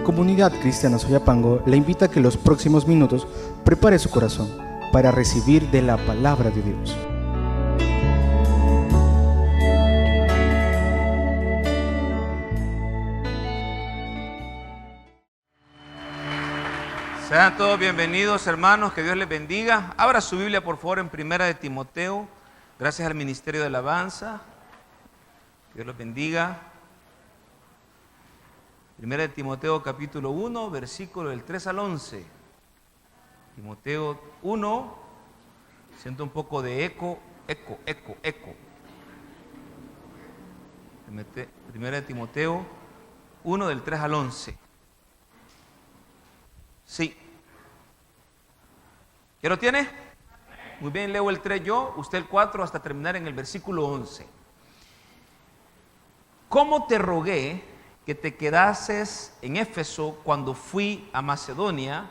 Comunidad Cristiana Soyapango le invita a que los próximos minutos prepare su corazón para recibir de la palabra de Dios. Sean todos bienvenidos, hermanos, que Dios les bendiga. Abra su Biblia, por favor, en Primera de Timoteo. Gracias al Ministerio de Alabanza. Que Dios los bendiga. Primera de Timoteo, capítulo 1, versículo del 3 al 11. Timoteo 1, siento un poco de eco. Primera de Timoteo 1, del 3 al 11. Sí. ¿Ya lo tiene? Muy bien, leo el 3 yo, usted el 4 hasta terminar en el versículo 11. ¿Cómo te rogué que te quedases en Éfeso cuando fui a Macedonia,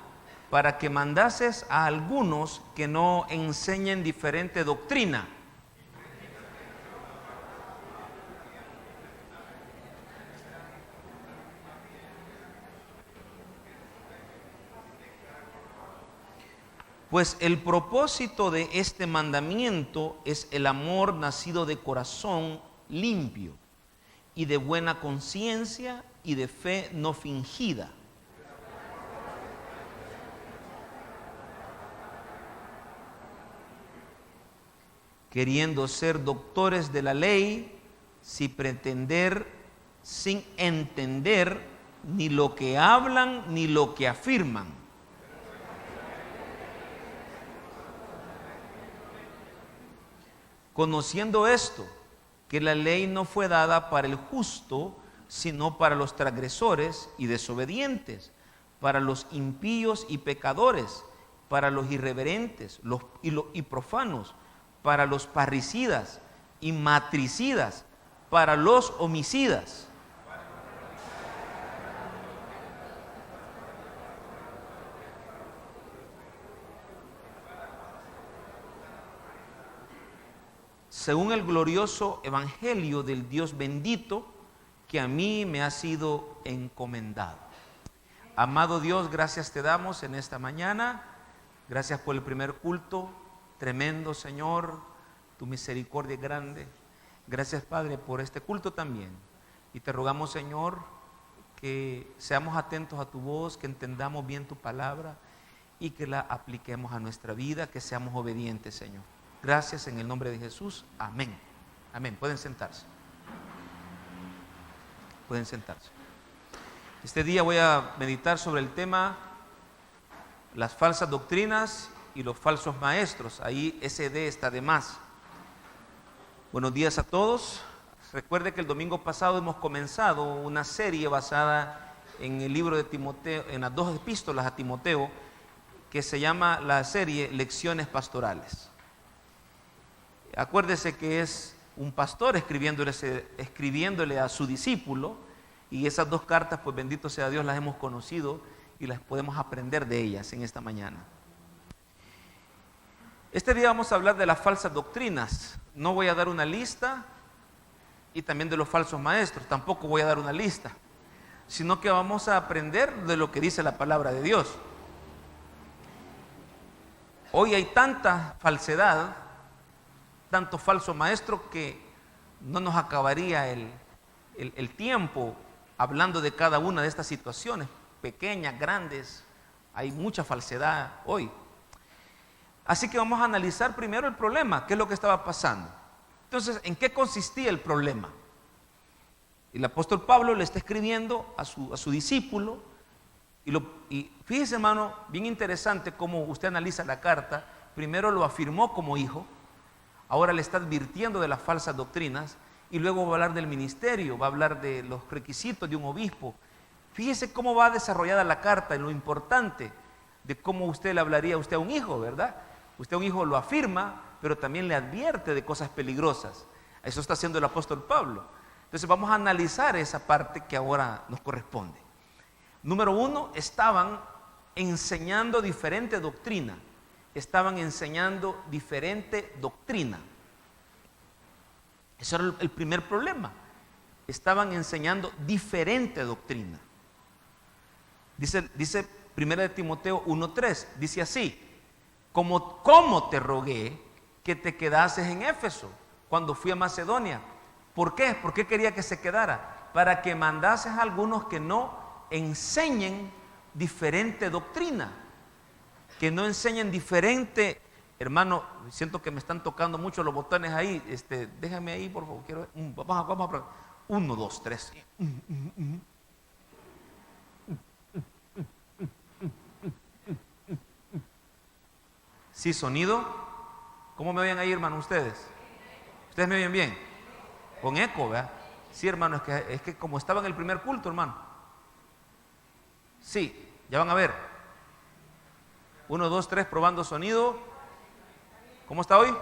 para que mandases a algunos que no enseñen diferente doctrina? Pues el propósito de este mandamiento es el amor nacido de corazón limpio y de buena conciencia y de fe no fingida. Queriendo ser doctores de la ley, sin entender ni lo que hablan ni lo que afirman. Conociendo esto, que la ley no fue dada para el justo, sino para los transgresores y desobedientes, para los impíos y pecadores, para los irreverentes y profanos, para los parricidas y matricidas, para los homicidas. Según el glorioso evangelio del Dios bendito, que a mí me ha sido encomendado. Amado Dios, gracias te damos en esta mañana. Gracias por el primer culto. Tremendo, Señor. Tu misericordia es grande. Gracias, Padre, por este culto también. Y te rogamos, Señor, que seamos atentos a tu voz, que entendamos bien tu palabra y que la apliquemos a nuestra vida, que seamos obedientes, Señor. Gracias en el nombre de Jesús. Amén. Amén. Pueden sentarse. Pueden sentarse. Este día voy a meditar sobre el tema las falsas doctrinas y los falsos maestros. Ahí SD está de más. Buenos días a todos. Recuerde que el domingo pasado hemos comenzado una serie basada en el libro de Timoteo, en las dos epístolas a Timoteo, que se llama la serie Lecciones Pastorales. Acuérdese que es un pastor escribiéndole a su discípulo, y esas dos cartas, pues bendito sea Dios, las hemos conocido y las podemos aprender de ellas en esta mañana. Este día vamos a hablar de las falsas doctrinas. No voy a dar una lista, y también de los falsos maestros, tampoco voy a dar una lista, sino que vamos a aprender de lo que dice la palabra de Dios. Hoy hay tanta falsedad, tanto falso maestro, que no nos acabaría el tiempo hablando de cada una de estas situaciones, pequeñas, grandes. Hay mucha falsedad hoy. Así que vamos a analizar primero el problema, qué es lo que estaba pasando. Entonces, ¿en qué consistía el problema? El apóstol Pablo le está escribiendo a su discípulo, y fíjese, hermano, bien interesante cómo usted analiza la carta. Primero lo afirmó como hijo, ahora le está advirtiendo de las falsas doctrinas, y luego va a hablar del ministerio, va a hablar de los requisitos de un obispo. Fíjese cómo va desarrollada la carta, en lo importante de cómo usted le hablaría a usted a un hijo, ¿verdad? Usted a un hijo lo afirma, pero también le advierte de cosas peligrosas. Eso está haciendo el apóstol Pablo. Entonces vamos a analizar esa parte que ahora nos corresponde. Número 1, estaban enseñando diferente doctrina. Estaban enseñando diferente doctrina. Ese era el primer problema. Estaban enseñando diferente doctrina. Dice 1 de Timoteo 1:3, dice así: como te rogué que te quedases en Éfeso cuando fui a Macedonia. ¿Por qué? ¿Por qué quería que se quedara? Para que mandases a algunos que no enseñen diferente doctrina, que no enseñen diferente. Hermano, siento que me están tocando mucho los botones ahí. Déjame ahí, por favor. Vamos a 1, 2, 3. Sí, sonido. ¿Cómo me oyen ahí, hermano, ustedes? ¿Ustedes me oyen bien? Con eco, ¿verdad? Sí, hermano, es que como estaba en el primer culto, hermano. Sí, ya van a ver. 1, 2, 3, probando sonido. ¿Cómo está hoy?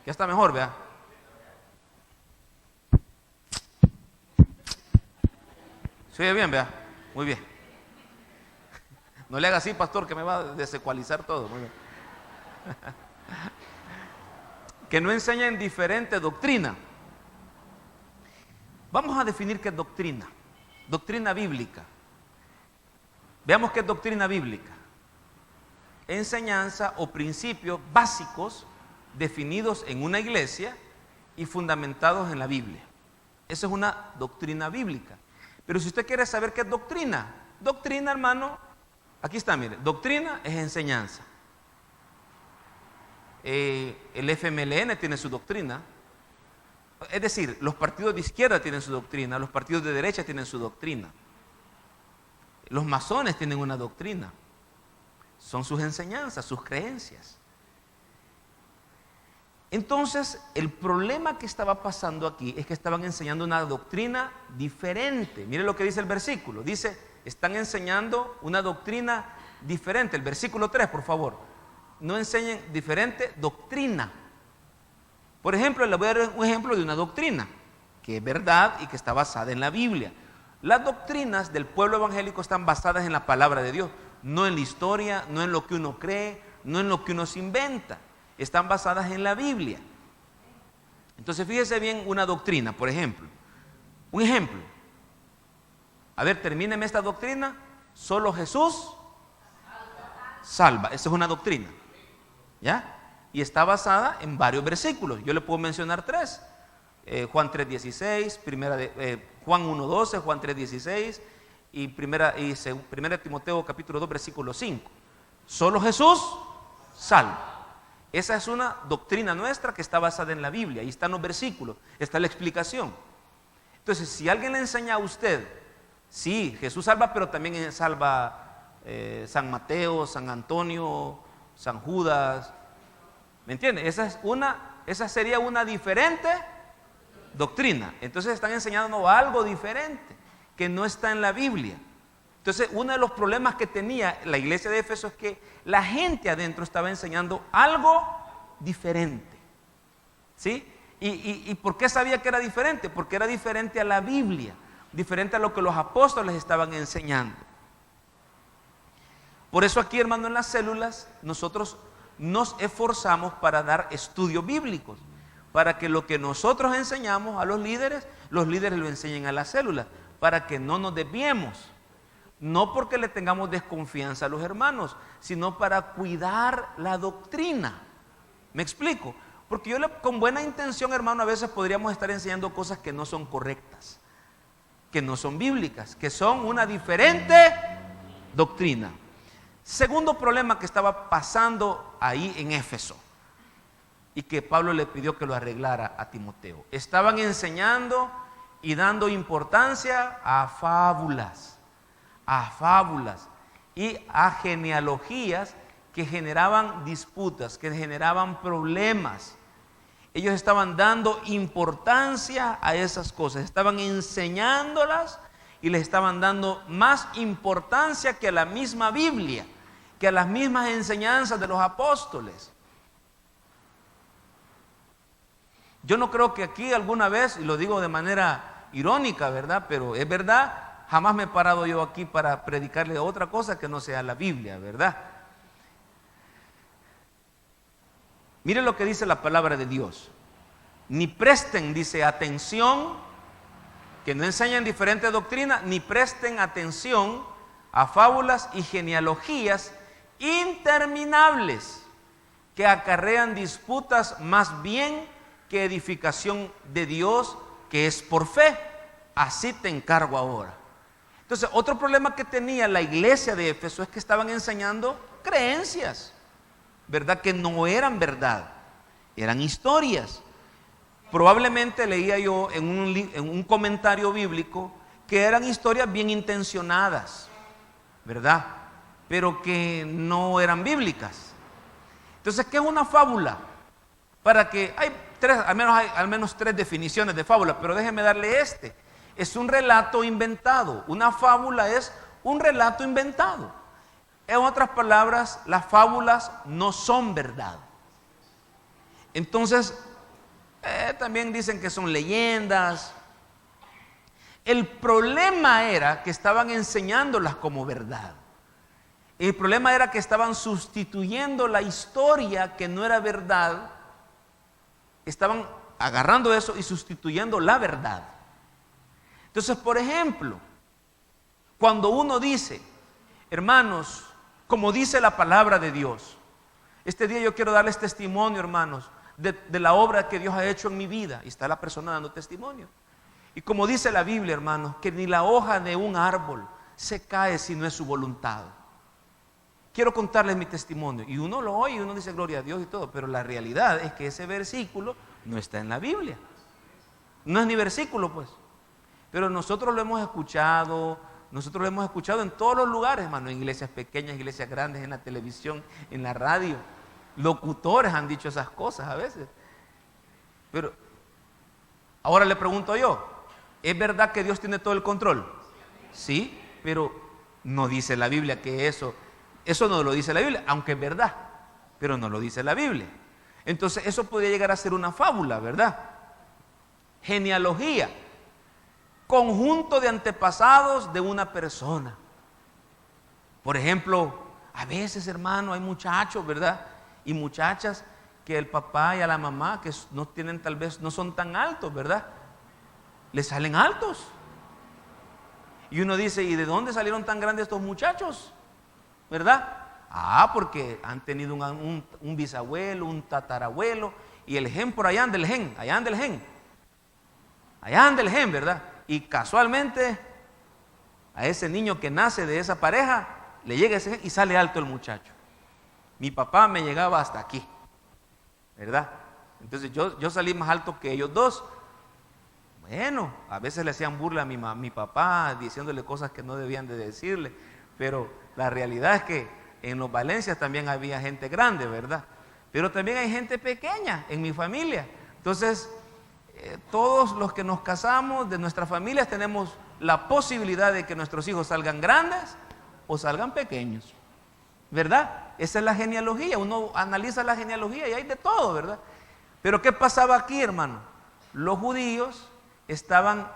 Ya está mejor, ¿verdad? ¿Se oye bien, ¿verdad? Muy bien. No le haga así, pastor, que me va a desecualizar todo. Muy bien. Que no enseñen diferente doctrina. Vamos a definir qué es doctrina. Doctrina bíblica. Veamos qué es doctrina bíblica. Enseñanza o principios básicos definidos en una iglesia y fundamentados en la Biblia. Eso es una doctrina bíblica. Pero si usted quiere saber qué es doctrina, doctrina, hermano, aquí está, mire, doctrina es enseñanza. El FMLN tiene su doctrina. Es decir, los partidos de izquierda tienen su doctrina, los partidos de derecha tienen su doctrina. Los masones tienen una doctrina. Son sus enseñanzas, sus creencias. Entonces, el problema que estaba pasando aquí es que estaban enseñando una doctrina diferente. Mire lo que dice el versículo. Dice, están enseñando una doctrina diferente. El versículo 3, por favor. No enseñen diferente doctrina. Por ejemplo, les voy a dar un ejemplo de una doctrina que es verdad y que está basada en la Biblia. Las doctrinas del pueblo evangélico están basadas en la palabra de Dios, no en la historia, no en lo que uno cree, no en lo que uno se inventa. Están basadas en la Biblia. Entonces, fíjese bien una doctrina, por ejemplo. Un ejemplo. A ver, termíneme esta doctrina. Solo Jesús salva. Esa es una doctrina. ¿Ya? Y está basada en varios versículos. Yo le puedo mencionar 3. Juan 3:16, Juan 1:12, Juan 3:16 y primera Timoteo capítulo 2 versículo 5. Solo Jesús salva. Esa es una doctrina nuestra que está basada en la Biblia. Ahí están los versículos, está la explicación. Entonces, si alguien le enseña a usted, sí, Jesús salva, pero también salva San Mateo, San Antonio, San Judas. ¿Me entiende? Esa sería una diferente doctrina. Entonces están enseñando algo diferente que no está en la Biblia. Entonces, uno de los problemas que tenía la iglesia de Éfeso es que la gente adentro estaba enseñando algo diferente. ¿Sí? ¿Y por qué sabía que era diferente? Porque era diferente a la Biblia, diferente a lo que los apóstoles estaban enseñando. Por eso aquí, hermano, en las células, nosotros nos esforzamos para dar estudios bíblicos, para que lo que nosotros enseñamos a los líderes lo enseñen a las células, para que no nos desviemos. No porque le tengamos desconfianza a los hermanos, sino para cuidar la doctrina. ¿Me explico? Porque con buena intención, hermano, a veces podríamos estar enseñando cosas que no son correctas, que no son bíblicas, que son una diferente doctrina. Segundo problema que estaba pasando ahí en Éfeso y que Pablo le pidió que lo arreglara a Timoteo. Estaban enseñando y dando importancia a fábulas y a genealogías que generaban disputas, que generaban problemas. Ellos estaban dando importancia a esas cosas, estaban enseñándolas y les estaban dando más importancia que a la misma Biblia, que a las mismas enseñanzas de los apóstoles. Yo no creo que aquí alguna vez, y lo digo de manera irónica, ¿verdad? Pero es verdad, jamás me he parado yo aquí para predicarle otra cosa que no sea la Biblia, ¿verdad? Mire lo que dice la palabra de Dios. Ni presten, dice, atención, que no enseñan diferente doctrina, ni presten atención a fábulas y genealogías interminables que acarrean disputas más bien que edificación de Dios, que es por fe. Así te encargo ahora. Entonces, otro problema que tenía la iglesia de Éfeso es que estaban enseñando creencias, ¿verdad? Que no eran verdad, eran historias. Probablemente leía yo en un comentario bíblico que eran historias bien intencionadas, ¿verdad? Pero que no eran bíblicas. Entonces, ¿qué es una fábula? Para que hay al menos tres definiciones de fábula, pero déjeme darle este. Es un relato inventado. Una fábula es un relato inventado. En otras palabras, las fábulas no son verdad. Entonces, también dicen que son leyendas. El problema era que estaban enseñándolas como verdad. El problema era que estaban sustituyendo la historia que no era verdad. Estaban agarrando eso y sustituyendo la verdad. Entonces, por ejemplo, cuando uno dice, hermanos, como dice la palabra de Dios, este día yo quiero darles testimonio, hermanos, de la obra que Dios ha hecho en mi vida. Y está la persona dando testimonio. Y como dice la Biblia, hermanos, que ni la hoja de un árbol se cae si no es su voluntad. Quiero contarles mi testimonio. Y uno lo oye y uno dice gloria a Dios y todo. Pero la realidad es que ese versículo no está en la Biblia. No es ni versículo, pues. Pero nosotros lo hemos escuchado. Nosotros lo hemos escuchado en todos los lugares, hermano. En iglesias pequeñas, iglesias grandes, en la televisión, en la radio. Locutores han dicho esas cosas a veces. Pero ahora le pregunto yo, ¿es verdad que Dios tiene todo el control? Sí, pero no dice la Biblia que eso no lo dice la Biblia, aunque es verdad, pero no lo dice la Biblia. Entonces eso podría llegar a ser una fábula, ¿verdad? Genealogía, conjunto de antepasados de una persona. Por ejemplo, a veces, hermano, hay muchachos, ¿verdad? Y muchachas que el papá y a la mamá, que no tienen, tal vez no son tan altos, ¿verdad? Les salen altos. Y uno dice, ¿y de dónde salieron tan grandes estos muchachos? ¿Verdad? Porque han tenido un bisabuelo, un tatarabuelo, y el gen por allá anda el gen, ¿verdad? Y casualmente a ese niño que nace de esa pareja, le llega ese gen y sale alto el muchacho. Mi papá me llegaba hasta aquí, ¿verdad? Entonces yo salí más alto que ellos dos. Bueno, a veces le hacían burla a mi papá, diciéndole cosas que no debían de decirle, pero la realidad es que en los Valencias también había gente grande, ¿verdad? Pero también hay gente pequeña en mi familia. Entonces, todos los que nos casamos de nuestras familias tenemos la posibilidad de que nuestros hijos salgan grandes o salgan pequeños, ¿verdad? Esa es la genealogía. Uno analiza la genealogía y hay de todo, ¿verdad? Pero ¿qué pasaba aquí, hermano? Los judíos estaban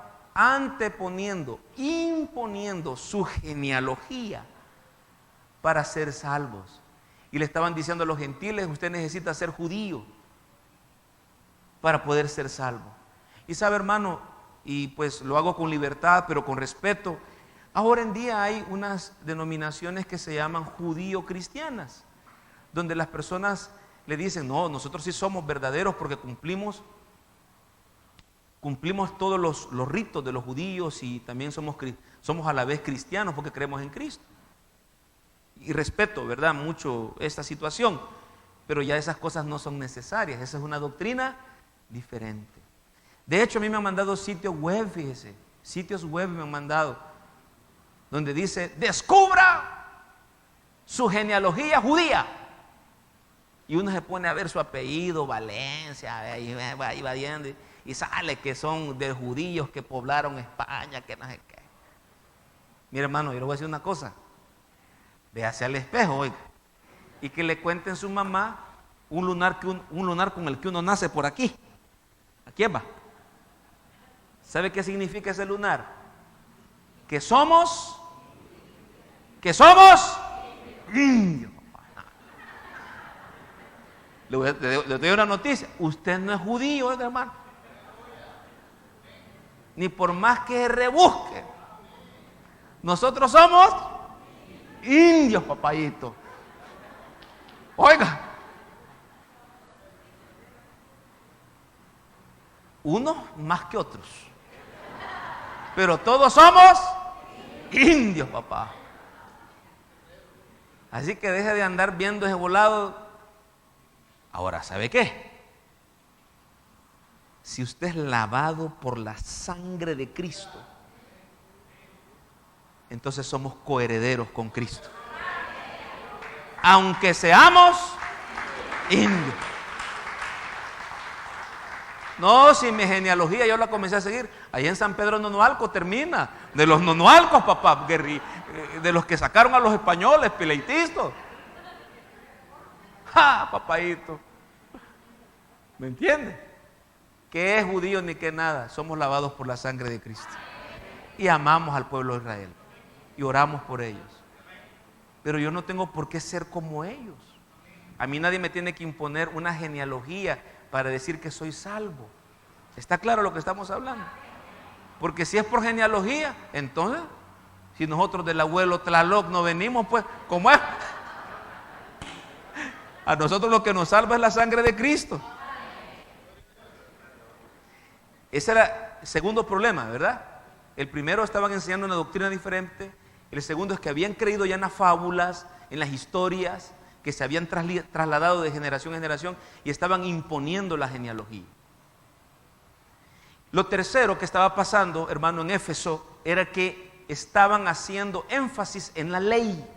imponiendo su genealogía para ser salvos. Y le estaban diciendo a los gentiles, usted necesita ser judío para poder ser salvo. Y sabe, hermano, y pues lo hago con libertad, pero con respeto. Ahora en día hay unas denominaciones que se llaman judío-cristianas, donde las personas le dicen, no, nosotros sí somos verdaderos porque cumplimos todos los ritos de los judíos y también somos a la vez cristianos porque creemos en Cristo. Y respeto, ¿verdad?, mucho esta situación, pero ya esas cosas no son necesarias. Esa es una doctrina diferente. De hecho, a mí me han mandado sitios web, fíjese, sitios web me han mandado, donde dice, descubra su genealogía judía. Y uno se pone a ver su apellido, Valencia, y va viendo, y sale que son de judíos que poblaron España, que no sé qué. Mira, hermano, yo le voy a decir una cosa. Véase al espejo, oiga, y que le cuenten a su mamá un lunar con el que uno nace por aquí. ¿A quién va? ¿Sabe qué significa ese lunar? Que somos indios. Le doy una noticia. Usted no es judío, hermano. Ni por más que rebusque. Nosotros somos indios, papayito. Oiga, unos más que otros, pero todos somos indios, papá. Así que deje de andar viendo ese volado. Ahora, ¿sabe qué? Si usted es lavado por la sangre de Cristo, entonces somos coherederos con Cristo, aunque seamos indios. No, si mi genealogía yo la comencé a seguir allá en San Pedro Nonoalco, termina de los nonoalcos, papá, de los que sacaron a los españoles pileitistas. ¡Ja, papayito! ¿Me entiende? Que es judío ni que nada, somos lavados por la sangre de Cristo y amamos al pueblo de Israel y oramos por ellos. Pero yo no tengo por qué ser como ellos. A mí nadie me tiene que imponer una genealogía para decir que soy salvo. ¿Está claro lo que estamos hablando? Porque si es por genealogía, entonces, si nosotros del abuelo Tlaloc no venimos, pues, ¿cómo es? A nosotros lo que nos salva es la sangre de Cristo. Ese era el segundo problema, ¿verdad? El primero, estaban enseñando una doctrina diferente. El segundo es que habían creído ya en las fábulas, en las historias que se habían trasladado de generación en generación y estaban imponiendo la genealogía. Lo tercero que estaba pasando, hermano, en Éfeso, era que estaban haciendo énfasis en la ley.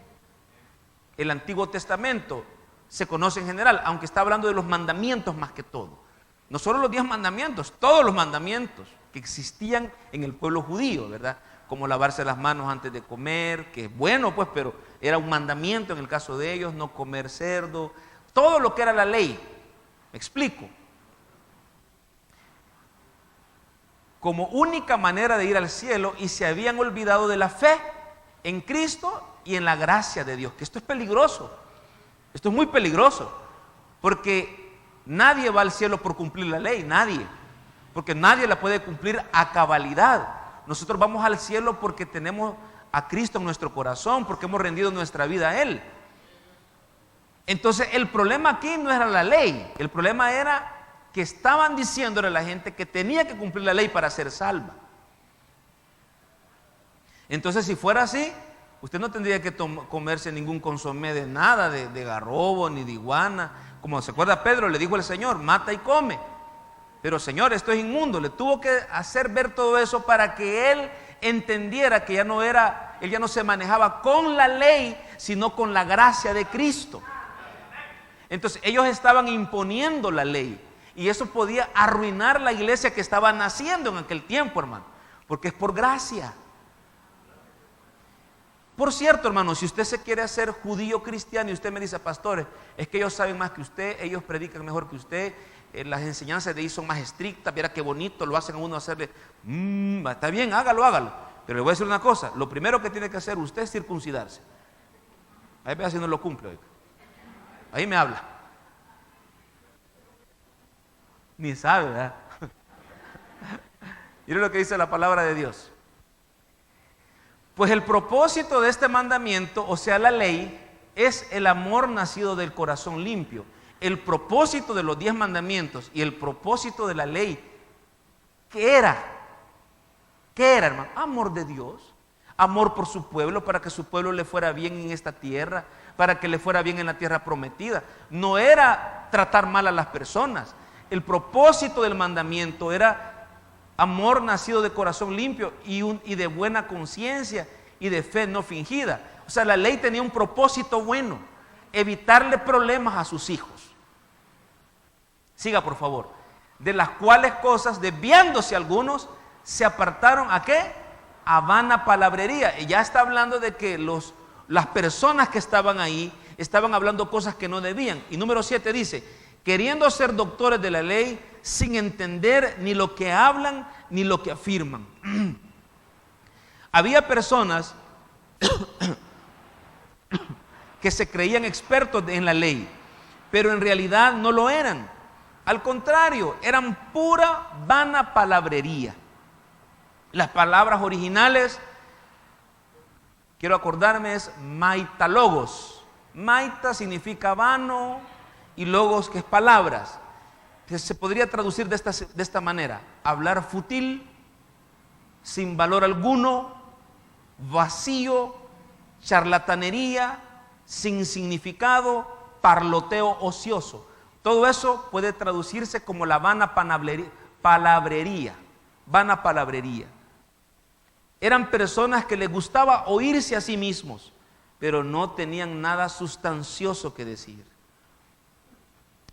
El Antiguo Testamento se conoce en general, aunque está hablando de los mandamientos más que todo. No solo los 10 mandamientos, todos los mandamientos que existían en el pueblo judío, ¿verdad? Como lavarse las manos antes de comer, que es bueno, pues, pero era un mandamiento en el caso de ellos, no comer cerdo, todo lo que era la ley. ¿Me explico? Como única manera de ir al cielo, y se habían olvidado de la fe en Cristo y en la gracia de Dios, que esto es peligroso, esto es muy peligroso, porque nadie va al cielo por cumplir la ley, nadie, porque nadie la puede cumplir a cabalidad. Nosotros vamos al cielo porque tenemos a Cristo en nuestro corazón, porque hemos rendido nuestra vida a Él. Entonces el problema aquí no era la ley, el problema era que estaban diciéndole a la gente que tenía que cumplir la ley para ser salva. Entonces, si fuera así, usted no tendría que comerse ningún consomé de nada, de garrobo ni de iguana. Como se acuerda Pedro, le dijo el Señor, mata y come. Pero Señor, esto es inmundo. Le tuvo que hacer ver todo eso para que él entendiera que él ya no se manejaba con la ley, sino con la gracia de Cristo. Entonces ellos estaban imponiendo la ley, y eso podía arruinar la iglesia que estaba naciendo en aquel tiempo, hermano, porque es por gracia. Por cierto, hermano, si usted se quiere hacer judío cristiano y usted me dice, pastores, es que ellos saben más que usted, ellos predican mejor que usted, las enseñanzas de ellos son más estrictas, viera qué bonito, lo hacen a uno hacerle, está bien, hágalo. Pero le voy a decir una cosa, lo primero que tiene que hacer usted es circuncidarse. Ahí vea si no lo cumple, oiga. Ahí me habla. Ni sabe, ¿verdad? Mire lo que dice la palabra de Dios. Pues el propósito de este mandamiento, o sea la ley, es el amor nacido del corazón limpio. El propósito de los 10 mandamientos y el propósito de la ley, ¿qué era? ¿Qué era, hermano? Amor de Dios, amor por su pueblo, para que su pueblo le fuera bien en esta tierra, para que le fuera bien en la tierra prometida. No era tratar mal a las personas. El propósito del mandamiento era amor nacido de corazón limpio y de buena conciencia y de fe no fingida. O sea, la ley tenía un propósito bueno, evitarle problemas a sus hijos. Siga, por favor. De las cuales cosas, desviándose algunos, se apartaron ¿a qué? A vana palabrería. Y ya está hablando de que las personas que estaban ahí estaban hablando cosas que no debían. Y número 7 dice, queriendo ser doctores de la ley, sin entender ni lo que hablan ni lo que afirman. Había personas que se creían expertos en la ley, pero en realidad no lo eran. Al contrario, eran pura vana palabrería. Las palabras originales quiero acordarme, es maitalogos. Maita significa vano y logos, que es palabras. Entonces, se podría traducir de esta manera: hablar fútil, sin valor alguno, vacío, charlatanería, sin significado, parloteo ocioso. Todo eso puede traducirse como la vana palabrería. Vana palabrería. Eran personas que les gustaba oírse a sí mismos, pero no tenían nada sustancioso que decir.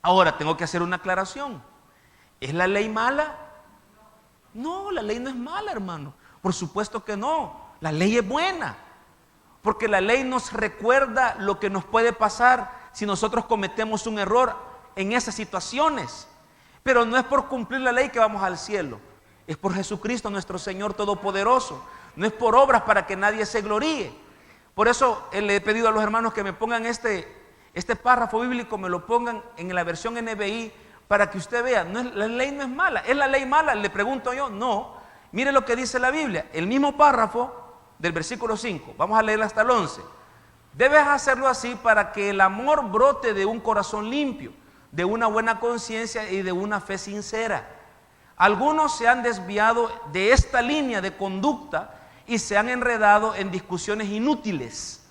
Ahora, tengo que hacer una aclaración. ¿Es la ley mala? No, la ley no es mala, hermano. Por supuesto que no. La ley es buena, porque la ley nos recuerda lo que nos puede pasar si nosotros cometemos un error en esas situaciones. Pero no es por cumplir la ley que vamos al cielo. Es por Jesucristo nuestro Señor Todopoderoso. No es por obras para que nadie se gloríe. Por eso le he pedido a los hermanos que me pongan este párrafo bíblico, me lo pongan en la versión NBI, para que usted vea. La ley no es mala. ¿Es la ley mala? Le pregunto yo. No. Mire lo que dice la Biblia. El mismo párrafo del versículo 5. Vamos a leer hasta el 11. Debes hacerlo así para que el amor brote de un corazón limpio, de una buena conciencia y de una fe sincera. Algunos se han desviado de esta línea de conducta y se han enredado en discusiones inútiles.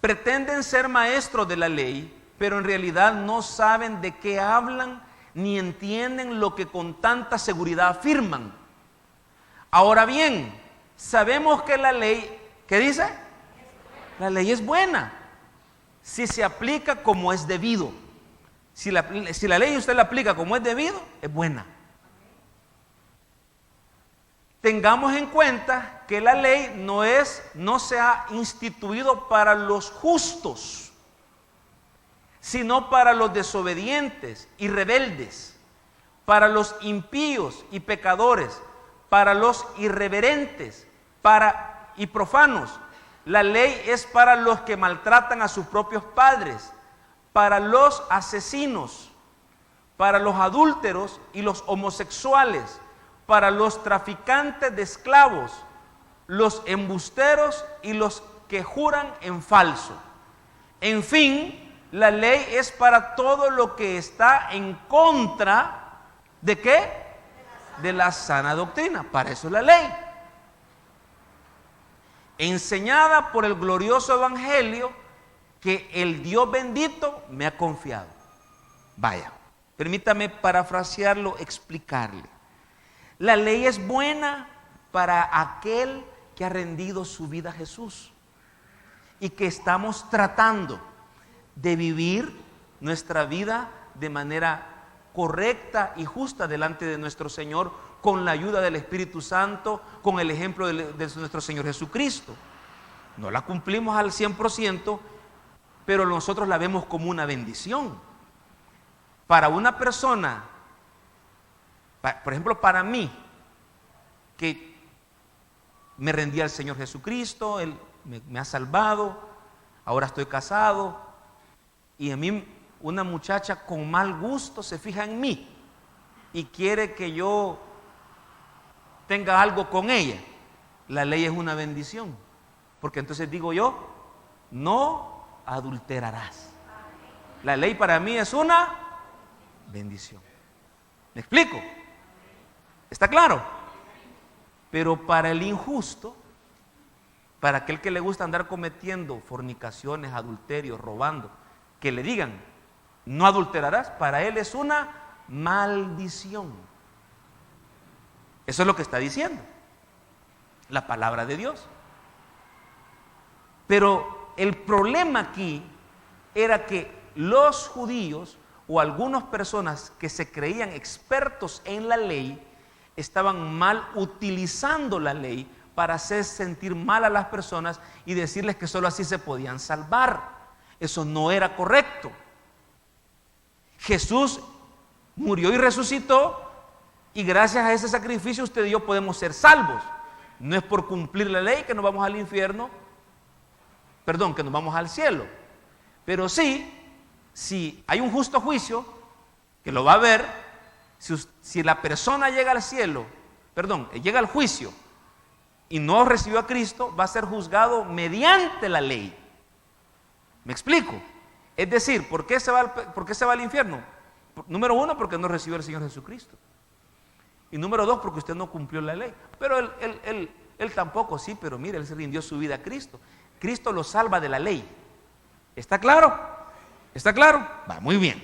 Pretenden ser maestros de la ley, pero en realidad no saben de qué hablan ni entienden lo que con tanta seguridad afirman. Ahora bien, sabemos que la ley, ¿qué dice? La ley es buena si se aplica como es debido. Si la ley usted la aplica como es debido, es buena. Tengamos en cuenta que la ley no se ha instituido para los justos, sino para los desobedientes y rebeldes, para los impíos y pecadores, para los irreverentes y profanos. La ley es para los que maltratan a sus propios padres, para los asesinos, para los adúlteros y los homosexuales, para los traficantes de esclavos, los embusteros y los que juran en falso. En fin, la ley es para todo lo que está en contra ¿de qué? De la sana doctrina. Para eso es la ley. Enseñada por el glorioso evangelio que el Dios bendito me ha confiado. Vaya, permítame parafrasearlo, explicarle. La ley es buena para aquel que ha rendido su vida a Jesús y que estamos tratando de vivir nuestra vida de manera correcta y justa delante de nuestro Señor, con la ayuda del Espíritu Santo, con el ejemplo de nuestro Señor Jesucristo. No la cumplimos al 100%, pero nosotros la vemos como una bendición. Para una persona, por ejemplo, para mí, que me rendí al Señor Jesucristo, Él me ha salvado, ahora estoy casado, y a mí una muchacha con mal gusto se fija en mí y quiere que yo tenga algo con ella. La ley es una bendición, porque entonces digo yo, no adulterarás. La ley para mí es una bendición. ¿Me explico? ¿Está claro? Pero para el injusto, para aquel que le gusta andar cometiendo fornicaciones, adulterios, robando, que le digan, no adulterarás, para él es una maldición. Eso es lo que está diciendo la palabra de Dios. Pero el problema aquí era que los judíos o algunas personas que se creían expertos en la ley estaban mal utilizando la ley para hacer sentir mal a las personas y decirles que solo así se podían salvar. Eso no era correcto. Jesús murió y resucitó, y gracias a ese sacrificio usted y yo podemos ser salvos. No es por cumplir la ley que nos vamos al infierno, que nos vamos al cielo. Pero sí, si hay un justo juicio, que lo va a haber, si la persona llega al cielo, llega al juicio, y no recibió a Cristo, va a ser juzgado mediante la ley. ¿Me explico? Es decir, ¿por qué se va al infierno? Número uno, porque no recibió al Señor Jesucristo. Y número dos, porque usted no cumplió la ley. Pero él tampoco, sí, pero mire, él se rindió su vida a Cristo. Cristo lo salva de la ley. ¿Está claro? ¿Está claro? Va, muy bien.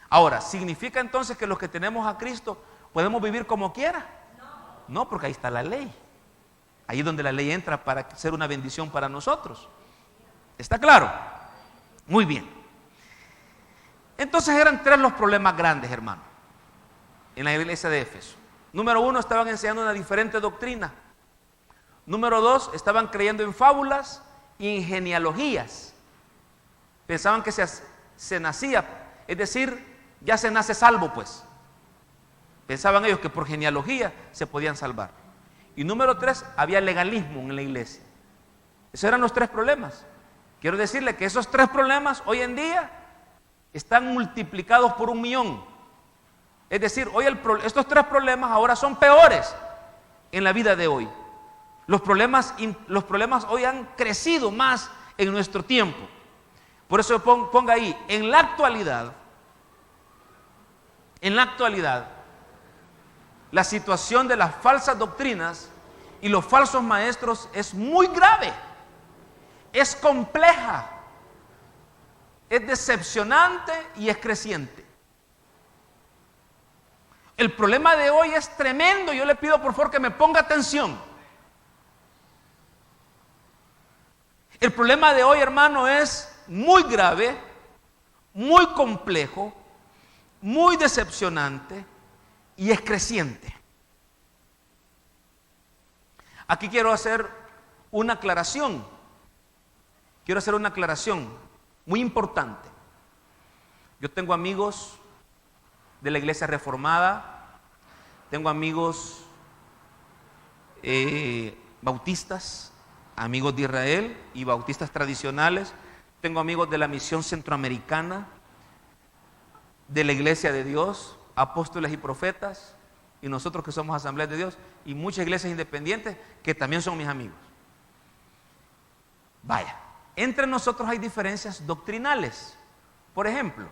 Ahora, ¿significa entonces que los que tenemos a Cristo podemos vivir como quiera? No, porque ahí está la ley. Ahí es donde la ley entra para ser una bendición para nosotros. ¿Está claro? Muy bien. Entonces eran tres los problemas grandes, hermano, en la iglesia de Éfeso. Número uno, estaban enseñando una diferente doctrina. Número dos, estaban creyendo en fábulas y en genealogías. Pensaban que se nacía, es decir, ya se nace salvo, pues. Pensaban ellos que por genealogía se podían salvar. Y número tres, había legalismo en la iglesia. Esos eran los tres problemas. Quiero decirle que esos tres problemas hoy en día están multiplicados por 1.000.000. Es decir, hoy estos tres problemas ahora son peores en la vida de hoy. Los problemas hoy han crecido más en nuestro tiempo. Por eso ponga ahí, en la actualidad, la situación de las falsas doctrinas y los falsos maestros es muy grave, es compleja, es decepcionante y es creciente. El problema de hoy es tremendo. Yo le pido por favor que me ponga atención. El problema de hoy, hermano, es muy grave, muy complejo, muy decepcionante y es creciente. Aquí quiero hacer una aclaración. Quiero hacer una aclaración muy importante. Yo tengo amigos de la iglesia reformada, tengo amigos bautistas, amigos de Israel y bautistas tradicionales, tengo amigos de la misión centroamericana, de la iglesia de Dios, apóstoles y profetas, y nosotros que somos asambleas de Dios, y muchas iglesias independientes que también son mis amigos. Vaya, entre nosotros hay diferencias doctrinales. Por ejemplo,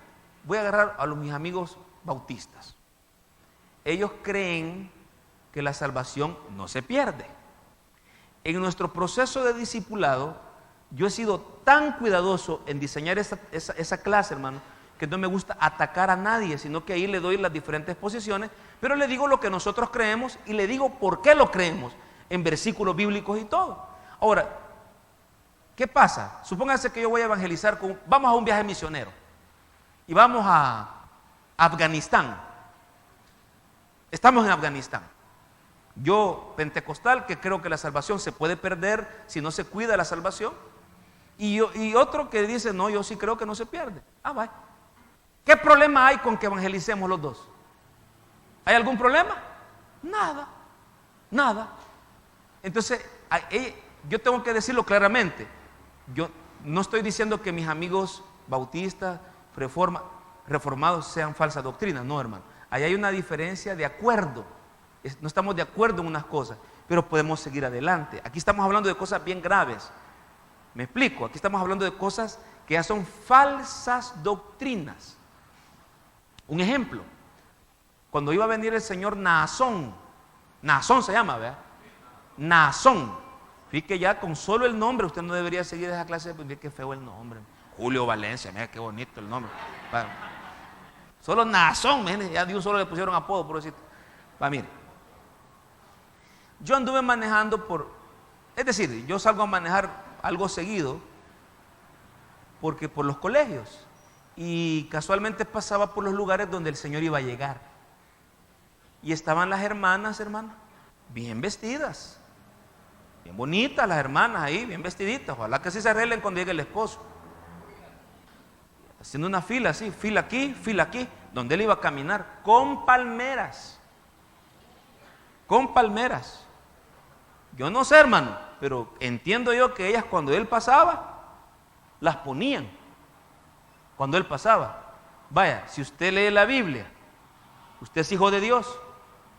voy a agarrar a mis amigos bautistas. Ellos creen que la salvación no se pierde. En nuestro proceso de discipulado, yo he sido tan cuidadoso en diseñar esa clase, hermano, que no me gusta atacar a nadie, sino que ahí le doy las diferentes posiciones, pero le digo lo que nosotros creemos y le digo por qué lo creemos, en versículos bíblicos y todo. Ahora, ¿qué pasa? Supónganse que yo voy a evangelizar, vamos a un viaje misionero y vamos a Afganistán. Estamos en Afganistán. Yo, pentecostal, que creo que la salvación se puede perder si no se cuida la salvación. Y otro que dice, no, yo sí creo que no se pierde. Ah, vaya. ¿Qué problema hay con que evangelicemos los dos? ¿Hay algún problema? Nada, nada. Entonces, yo tengo que decirlo claramente. Yo no estoy diciendo que mis amigos bautistas, reformados sean falsa doctrina, no, hermano. Ahí hay una diferencia de acuerdo. No estamos de acuerdo en unas cosas, pero podemos seguir adelante. Aquí estamos hablando de cosas bien graves. ¿Me explico? Aquí estamos hablando de cosas que ya son falsas doctrinas. Un ejemplo, cuando iba a venir el señor Naasón se llama, ¿verdad? Naasón. Fíjate que ya con solo el nombre usted no debería seguir esa clase, pues mire qué feo el nombre. Julio Valencia, mira qué bonito el nombre. Solo Naasón, ya de un solo le pusieron apodo, por decir. Mire, yo anduve manejando es decir, yo salgo a manejar algo seguido porque por los colegios y casualmente pasaba por los lugares donde el Señor iba a llegar y estaban las hermanas, hermano, bien vestidas, bien bonitas las hermanas ahí, bien vestiditas, ojalá que así se arreglen cuando llegue el esposo, haciendo una fila así, fila aquí, donde él iba a caminar, con palmeras. Yo no sé, hermano, pero entiendo yo que ellas cuando él pasaba, las ponían. Cuando él pasaba. Vaya, si usted lee la Biblia, usted es hijo de Dios,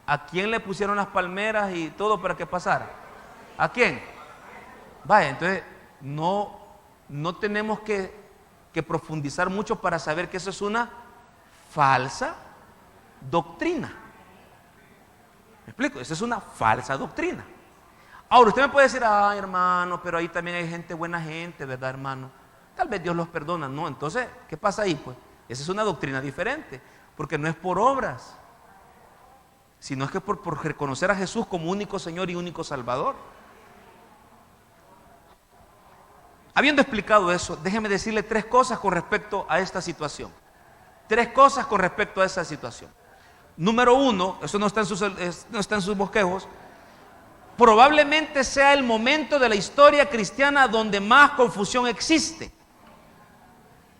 ¿a quién le pusieron las palmeras y todo para que pasara? ¿A quién? Vaya, entonces no tenemos que profundizar mucho para saber que eso es una falsa doctrina. ¿Me explico? Esa es una falsa doctrina. Ahora usted me puede decir, ay hermano, pero ahí también hay gente, buena gente, ¿verdad, hermano? Tal vez Dios los perdona. No, entonces, ¿qué pasa ahí? Pues esa es una doctrina diferente, porque no es por obras, sino es que por reconocer a Jesús como único Señor y único Salvador. Habiendo explicado eso, déjeme decirle 3 cosas con respecto a esta situación. 3 cosas con respecto a esa situación. Número 1, eso no está en sus bosquejos. Probablemente sea el momento de la historia cristiana donde más confusión existe.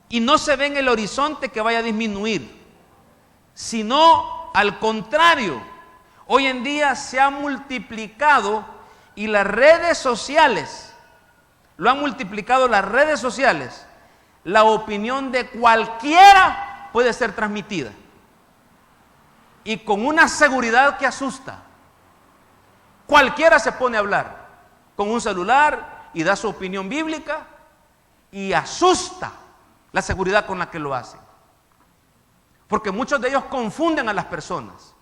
Y no se ve en el horizonte que vaya a disminuir, sino al contrario. Hoy en día se ha multiplicado y las redes sociales, lo han multiplicado las redes sociales. La opinión de cualquiera puede ser transmitida. Y con una seguridad que asusta. Cualquiera se pone a hablar con un celular y da su opinión bíblica y asusta la seguridad con la que lo hacen. Porque muchos de ellos confunden a las personas.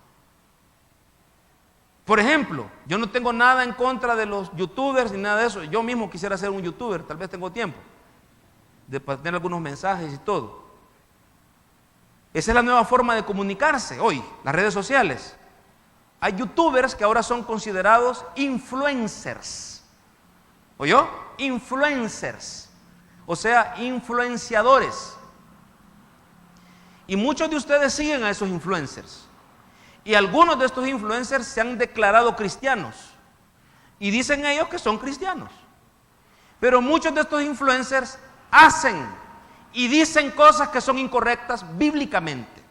Por ejemplo, yo no tengo nada en contra de los youtubers ni nada de eso. Yo mismo quisiera ser un youtuber, tal vez tengo tiempo de tener algunos mensajes y todo. Esa es la nueva forma de comunicarse hoy, las redes sociales. Hay youtubers que ahora son considerados influencers. ¿Oyó? Influencers. O sea, influenciadores. Y muchos de ustedes siguen a esos influencers. Y algunos de estos influencers se han declarado cristianos. Y dicen ellos que son cristianos. Pero muchos de estos influencers hacen y dicen cosas que son incorrectas bíblicamente.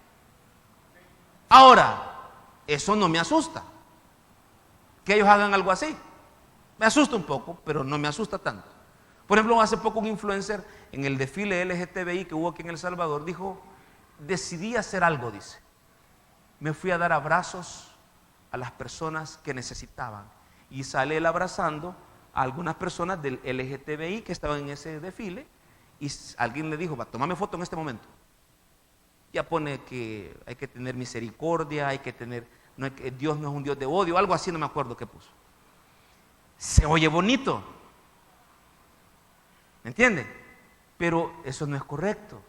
Ahora, eso no me asusta, que ellos hagan algo así. Me asusta un poco, pero no me asusta tanto. Por ejemplo, hace poco un influencer en el desfile LGTBI que hubo aquí en El Salvador dijo, decidí hacer algo, dice. Me fui a dar abrazos a las personas que necesitaban. Y sale él abrazando a algunas personas del LGTBI que estaban en ese desfile. Y alguien le dijo, va, tómame foto en este momento. Ya pone que hay que tener misericordia, hay que tener, Dios no es un Dios de odio, algo así, no me acuerdo qué puso. Se oye bonito, ¿me entiende? Pero eso no es correcto.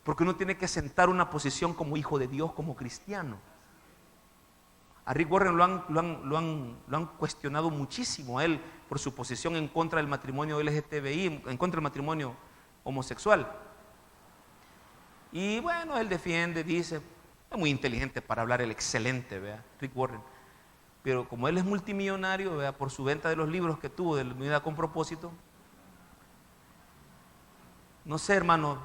Porque uno tiene que sentar una posición como hijo de Dios, como cristiano. A Rick Warren lo han cuestionado muchísimo a él por su posición en contra del matrimonio LGTBI, en contra del matrimonio homosexual. Y bueno, él defiende, dice, es muy inteligente para hablar, el excelente, ¿vea? Rick Warren. Pero como él es multimillonario, ¿vea? Por su venta de los libros que tuvo de la Unidad con Propósito, no sé, hermano,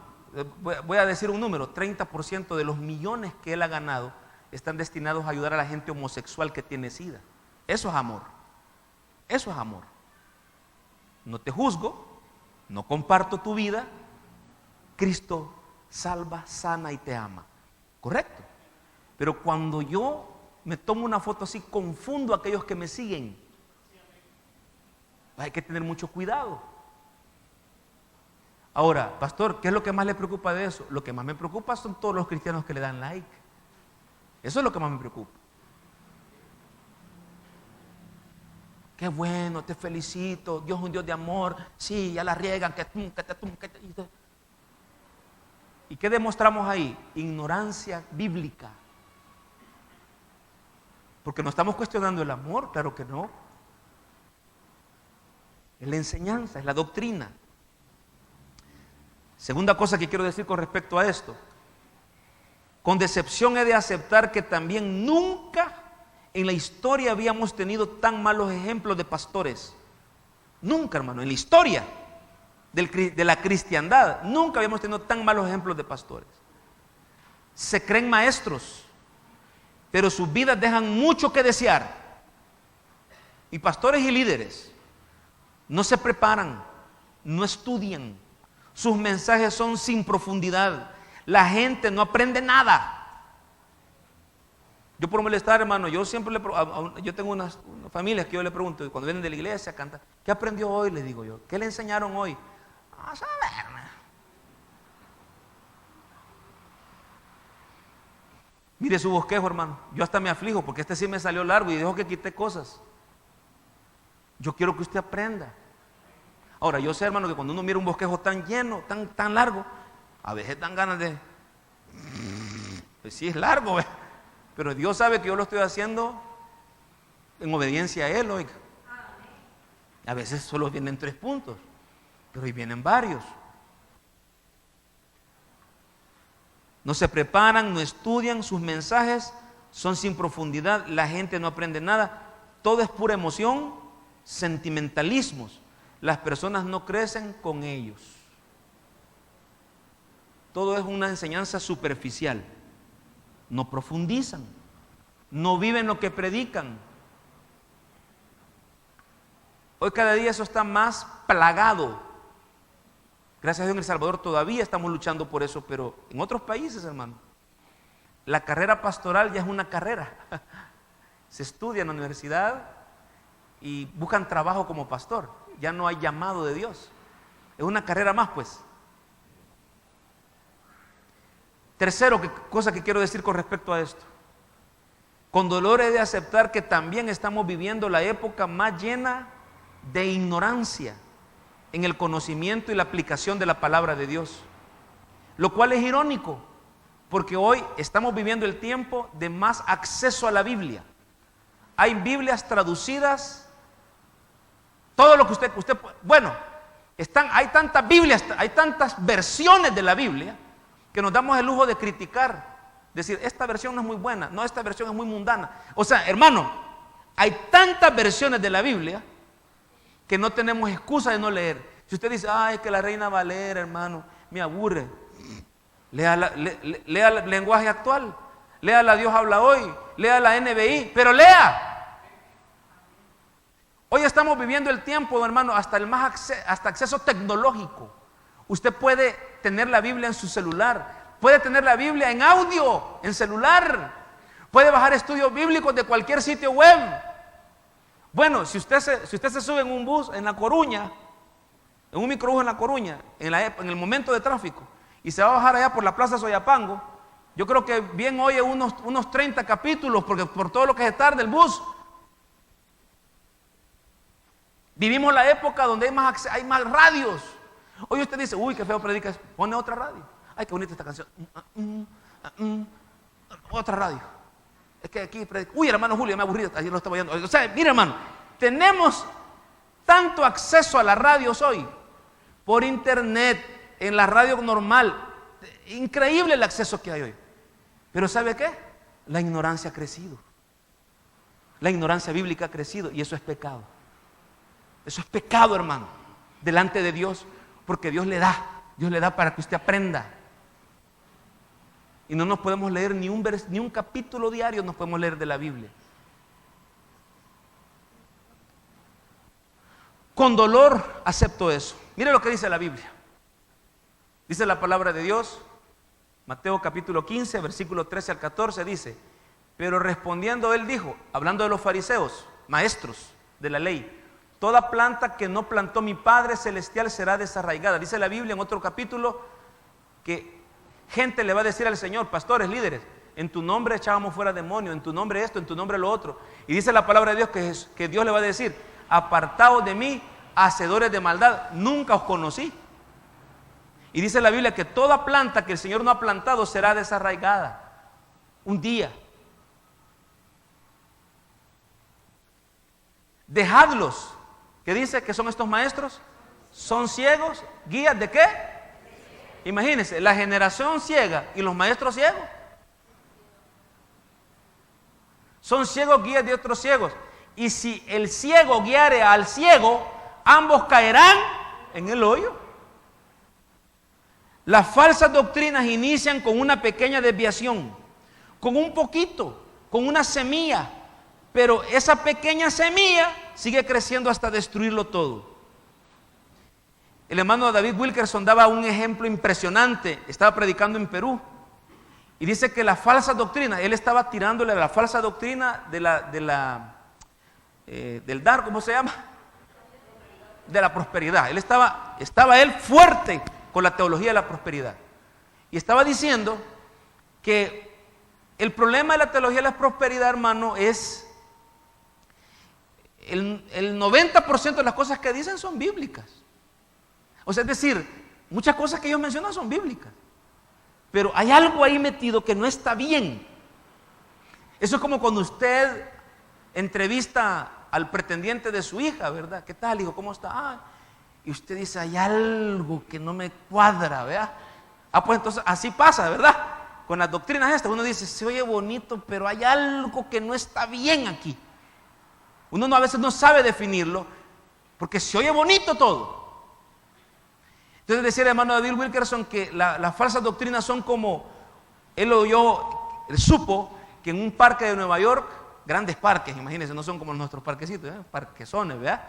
voy a decir un número, 30% de los millones que él ha ganado están destinados a ayudar a la gente homosexual que tiene SIDA. Eso es amor. Eso es amor. No te juzgo, no comparto tu vida. Cristo salva, sana y te ama. ¿Correcto? Pero cuando yo me tomo una foto así, confundo a aquellos que me siguen. Hay que tener mucho cuidado. Ahora, pastor, ¿qué es lo que más le preocupa de eso? Lo que más me preocupa son todos los cristianos que le dan like. Eso es lo que más me preocupa. Qué bueno, te felicito, Dios es un Dios de amor. Sí, ya la riegan, ¿Y qué demostramos ahí? Ignorancia bíblica. Porque no estamos cuestionando el amor, claro que no. Es la enseñanza, es la doctrina. Segunda cosa que quiero decir con respecto a esto. Con decepción he de aceptar que también nunca en la historia habíamos tenido tan malos ejemplos de pastores. Nunca, hermano, en la historia de la cristiandad, nunca habíamos tenido tan malos ejemplos de pastores. Se creen maestros, pero sus vidas dejan mucho que desear. Y pastores y líderes no se preparan, no estudian, sus mensajes son sin profundidad. La gente no aprende nada. Yo por molestar, hermano, yo siempre yo tengo unas familias que yo le pregunto, cuando vienen de la iglesia a cantar, ¿qué aprendió hoy? Les digo yo, ¿qué le enseñaron hoy? A saber. Mire su bosquejo, hermano. Yo hasta me aflijo porque este sí me salió largo y dejo que quité cosas. Yo quiero que usted aprenda. Ahora, yo sé, hermano, que cuando uno mira un bosquejo tan lleno, tan largo, a veces dan ganas de... Pues sí, es largo, ¿eh? Pero Dios sabe que yo lo estoy haciendo en obediencia a Él, oiga. A veces solo vienen 3 puntos, pero hoy vienen varios. No se preparan, no estudian, sus mensajes son sin profundidad, la gente no aprende nada, todo es pura emoción, sentimentalismos. Las personas no crecen con ellos. Todo es una enseñanza superficial. No profundizan, no viven lo que predican. Hoy cada día eso está más plagado. Gracias a Dios en El Salvador todavía estamos luchando por eso, pero en otros países, hermano, la carrera pastoral ya es una carrera. Se estudia en la universidad y buscan trabajo como pastor. Ya no hay llamado de Dios. Es una carrera más, pues. Tercero, cosa que quiero decir con respecto a esto. Con dolor he de aceptar que también estamos viviendo la época más llena de ignorancia en el conocimiento y la aplicación de la palabra de Dios. Lo cual es irónico, porque hoy estamos viviendo el tiempo de más acceso a la Biblia. Hay Biblias traducidas, todo lo que usted bueno, hay tantas Biblias, hay tantas versiones de la Biblia, que nos damos el lujo de criticar, decir, esta versión no es muy buena, no, esta versión es muy mundana. O sea, hermano, hay tantas versiones de la Biblia que no tenemos excusa de no leer. Si usted dice, ay, que la Reina Valera, hermano, me aburre, lea el lenguaje actual, lea la Dios habla hoy, lea la NBI, pero lea. Hoy estamos viviendo el tiempo, hermano, hasta acceso tecnológico. Usted puede tener la Biblia en su celular, puede tener la Biblia en audio, en celular, puede bajar estudios bíblicos de cualquier sitio web. Bueno, si usted se sube en un bus en La Coruña, en un microbús en La Coruña, en el momento de tráfico, y se va a bajar allá por la Plaza Soyapango, yo creo que bien oye unos 30 capítulos, porque por todo lo que se tarda el bus. Vivimos la época donde hay más radios. Hoy usted dice, uy, qué feo predica, pone otra radio. Ay, qué bonita esta canción. Otra radio. Es que aquí predica. Uy, hermano Julio, me aburrí, ayer lo estaba oyendo. O sea, mire, hermano, tenemos tanto acceso a las radios hoy, por internet, en la radio normal. Increíble el acceso que hay hoy. Pero ¿sabe qué? La ignorancia ha crecido. La ignorancia bíblica ha crecido y eso es pecado. Eso es pecado, hermano, delante de Dios. Porque Dios le da para que usted aprenda. Y no nos podemos leer ni un capítulo diario, nos podemos leer de la Biblia. Con dolor acepto eso. Mire lo que dice la Biblia. Dice la palabra de Dios, Mateo capítulo 15, versículo 13 al 14, dice, pero respondiendo él dijo, hablando de los fariseos, maestros de la ley, toda planta que no plantó mi Padre Celestial será desarraigada. Dice la Biblia en otro capítulo que gente le va a decir al Señor, pastores, líderes, en tu nombre echábamos fuera demonios, en tu nombre esto, en tu nombre lo otro. Y dice la palabra de Dios que Dios le va a decir, apartaos de mí, hacedores de maldad, nunca os conocí. Y dice la Biblia que toda planta que el Señor no ha plantado será desarraigada un día. Dejadlos. ¿Qué dice que son estos maestros? Son ciegos, guías de qué? Imagínense, la generación ciega y los maestros ciegos. Son ciegos, guías de otros ciegos. Y si el ciego guiare al ciego, ambos caerán en el hoyo. Las falsas doctrinas inician con una pequeña desviación, con un poquito, con una semilla. Pero esa pequeña semilla sigue creciendo hasta destruirlo todo. El hermano David Wilkerson daba un ejemplo impresionante. Estaba predicando en Perú Y dice que la falsa doctrina, él estaba tirándole a la falsa doctrina del dar, ¿cómo se llama? De la prosperidad. Él estaba él fuerte con la teología de la prosperidad. Y estaba diciendo que el problema de la teología de la prosperidad, hermano, es el 90% de las cosas que dicen son bíblicas. O sea, es decir, muchas cosas que ellos mencionan son bíblicas. Pero hay algo ahí metido que no está bien. Eso es como cuando usted entrevista al pretendiente de su hija, ¿verdad? ¿Qué tal, hijo? ¿Cómo está? Y usted dice, hay algo que no me cuadra, ¿verdad? Pues entonces así pasa, ¿verdad? Con las doctrinas estas, uno dice, se oye bonito, pero hay algo que no está bien aquí. Uno a veces no sabe definirlo, porque se oye bonito todo. Entonces decía el hermano David Wilkerson que las falsas doctrinas son como, él supo que en un parque de Nueva York, grandes parques, imagínense, no son como nuestros parquecitos, parquesones, ¿verdad?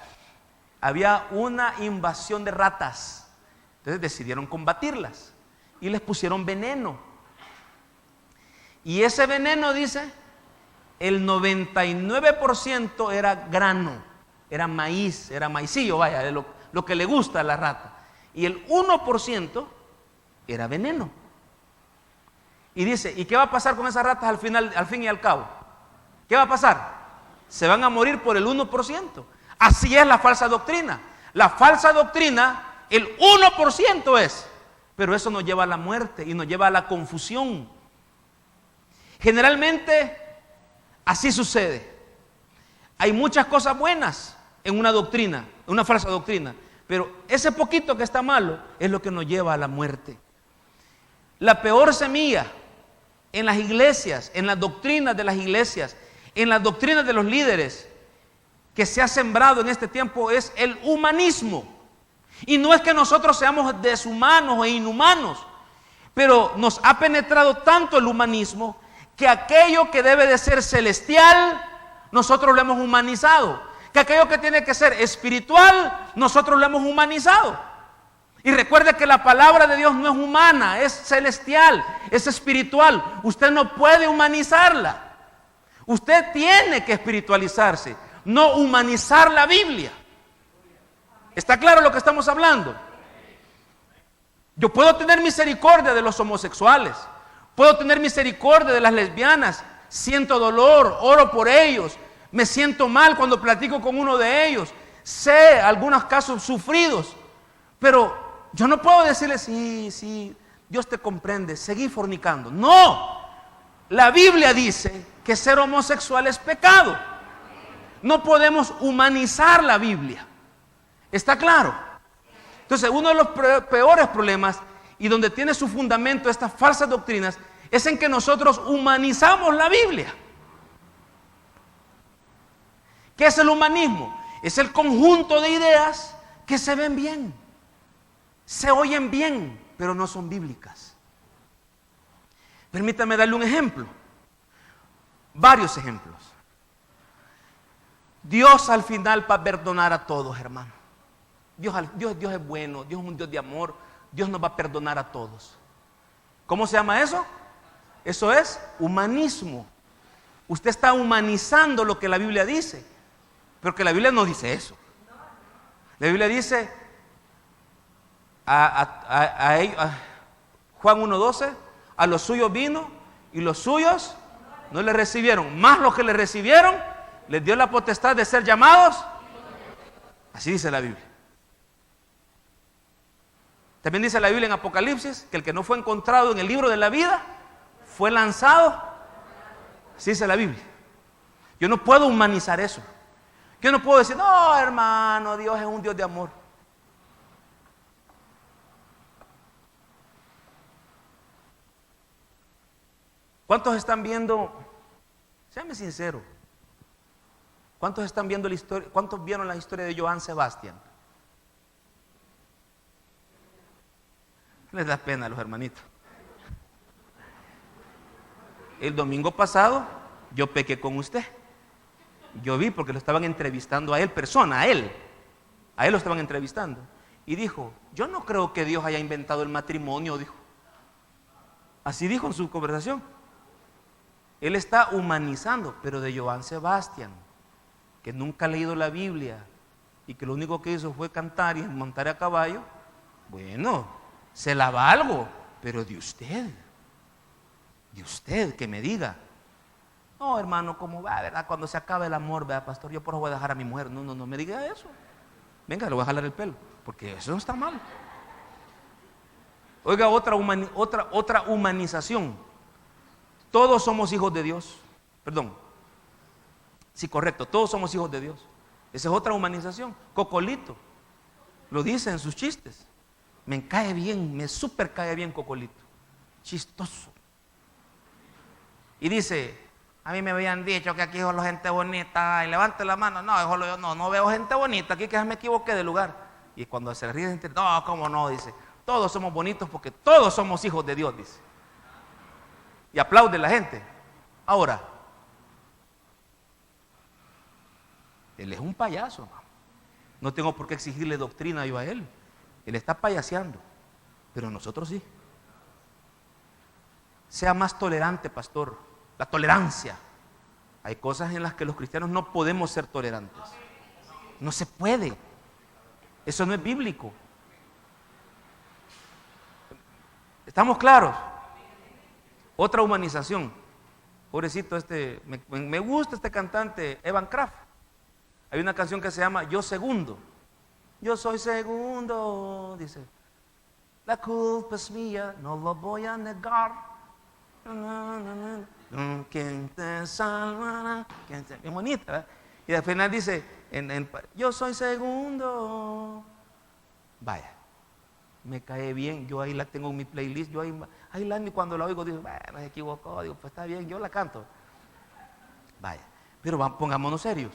Había una invasión de ratas. Entonces decidieron combatirlas y les pusieron veneno. Y ese veneno, dice, el 99% era grano, era maíz, era maicillo, vaya, de lo que le gusta a la rata. Y el 1% era veneno. Y dice, ¿y qué va a pasar con esas ratas al fin y al cabo? ¿Qué va a pasar? Se van a morir por el 1%. Así es la falsa doctrina. La falsa doctrina, el 1% es. Pero eso nos lleva a la muerte y nos lleva a la confusión. Generalmente, así sucede. Hay muchas cosas buenas en una doctrina, en una falsa doctrina. Pero ese poquito que está malo es lo que nos lleva a la muerte. La peor semilla en las iglesias, en las doctrinas de las iglesias, en las doctrinas de los líderes que se ha sembrado en este tiempo es el humanismo. Y no es que nosotros seamos deshumanos e inhumanos, pero nos ha penetrado tanto el humanismo que aquello que debe de ser celestial, nosotros lo hemos humanizado. Que aquello que tiene que ser espiritual, nosotros lo hemos humanizado. Y recuerde que la palabra de Dios no es humana, es celestial, es espiritual. Usted no puede humanizarla. Usted tiene que espiritualizarse, no humanizar la Biblia. ¿Está claro lo que estamos hablando? Yo puedo tener misericordia de los homosexuales, puedo tener misericordia de las lesbianas, siento dolor, oro por ellos. Me siento mal cuando platico con uno de ellos. Sé algunos casos sufridos. Pero yo no puedo decirle, sí, Dios te comprende, seguí fornicando. No. La Biblia dice que ser homosexual es pecado. No podemos humanizar la Biblia. ¿Está claro? Entonces, uno de los peores problemas y donde tiene su fundamento estas falsas doctrinas es en que nosotros humanizamos la Biblia. ¿Qué es el humanismo? Es el conjunto de ideas que se ven bien, se oyen bien, pero no son bíblicas. Permítame darle un ejemplo, varios ejemplos. Dios al final va a perdonar a todos, hermano. Dios es bueno, Dios es un Dios de amor, Dios nos va a perdonar a todos. ¿Cómo se llama eso? Eso es humanismo. Usted está humanizando lo que la Biblia dice. Porque la Biblia no dice eso. La Biblia dice Juan 1:12, a los suyos vino y los suyos no le recibieron. Más los que le recibieron, les dio la potestad de ser llamados. Así dice la Biblia. También dice la Biblia en Apocalipsis que el que no fue encontrado en el libro de la vida fue lanzado. Así dice la Biblia. Yo no puedo humanizar eso. Yo no puedo decir, no, hermano, Dios es un Dios de amor. ¿Cuántos están viendo? Séame sincero. ¿Cuántos están viendo la historia? ¿Cuántos vieron la historia de Johann Sebastian? Les da pena a los hermanitos. El domingo pasado yo pequé con usted. Yo vi porque lo estaban entrevistando a él, persona, a él lo estaban entrevistando. Y dijo, yo no creo que Dios haya inventado el matrimonio, dijo. Así dijo en su conversación. Él está humanizando, pero de Johann Sebastian, que nunca ha leído la Biblia y que lo único que hizo fue cantar y montar a caballo, bueno, se la valgo, pero de usted que me diga, no hermano, ¿cómo va? ¿Verdad? Cuando se acabe el amor, ¿verdad, pastor? Yo por eso voy a dejar a mi mujer. No me diga eso. Venga, le voy a jalar el pelo, porque eso no está mal. Oiga, otra humanización. Todos somos hijos de Dios. Perdón. Sí, correcto, todos somos hijos de Dios. Esa es otra humanización. Cocolito lo dice en sus chistes. Me cae bien, me súper cae bien Cocolito. Chistoso. Y dice, a mí me habían dicho que aquí solo gente bonita. Y levante la mano. No, yo no veo gente bonita. Aquí que me equivoqué de lugar. Y cuando se ríe, gente, no, ¿cómo no? Dice, todos somos bonitos porque todos somos hijos de Dios, dice. Y aplaude la gente. Ahora, él es un payaso. No tengo por qué exigirle doctrina yo a él. Él está payaseando, pero nosotros sí. Sea más tolerante, pastor. La tolerancia. Hay cosas en las que los cristianos no podemos ser tolerantes. No se puede. Eso no es bíblico. ¿Estamos claros? Otra humanización. Pobrecito me gusta este cantante, Evan Kraft. Hay una canción que se llama Yo Segundo. Yo soy segundo, dice. La culpa es mía, no lo voy a negar. ¿Quién te salvará? Es bonita, ¿verdad? Y al final dice, yo soy segundo. Vaya, me cae bien, yo ahí la tengo en mi playlist, yo ahí cuando la oigo digo, bueno, se equivocó, digo, pues está bien, yo la canto. Vaya, pero pongámonos serios.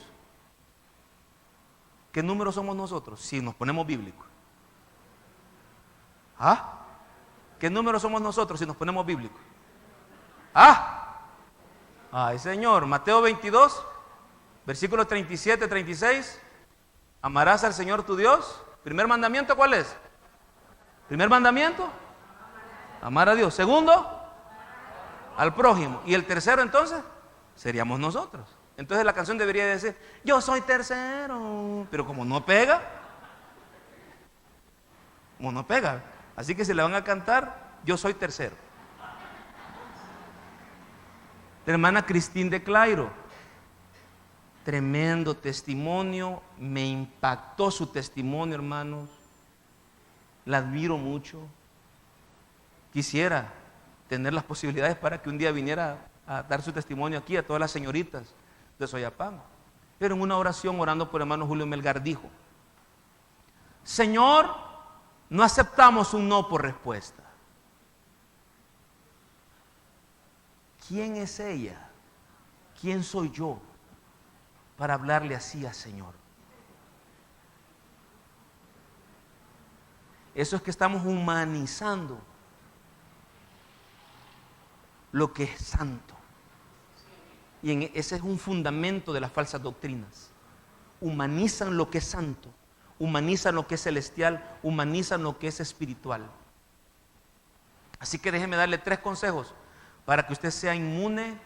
¿Qué número somos nosotros si nos ponemos bíblicos? ¿Ah? ¿Qué número somos nosotros si nos ponemos bíblicos? ¿Ah? Ay, Señor, Mateo 22, versículos 37, 36. Amarás al Señor tu Dios. ¿Primer mandamiento cuál es? ¿Primer mandamiento? Amar a Dios. Segundo, al prójimo. ¿Y el tercero entonces? Seríamos nosotros. Entonces la canción debería decir, yo soy tercero. Pero como no pega, así que si le van a cantar, yo soy tercero. La hermana Cristín de Clairo, tremendo testimonio, me impactó su testimonio, hermanos. La admiro mucho. Quisiera tener las posibilidades para que un día viniera a dar su testimonio aquí a todas las señoritas de Soyapango. Pero en una oración, orando por el hermano Julio Melgar, dijo, Señor, no aceptamos un no por respuesta. ¿Quién es ella? ¿Quién soy yo para hablarle así al Señor? Eso es que estamos humanizando lo que es santo. Y ese es un fundamento de las falsas doctrinas. Humanizan lo que es santo, humanizan lo que es celestial, humanizan lo que es espiritual. Así que déjeme darle 3 consejos para que usted sea inmune.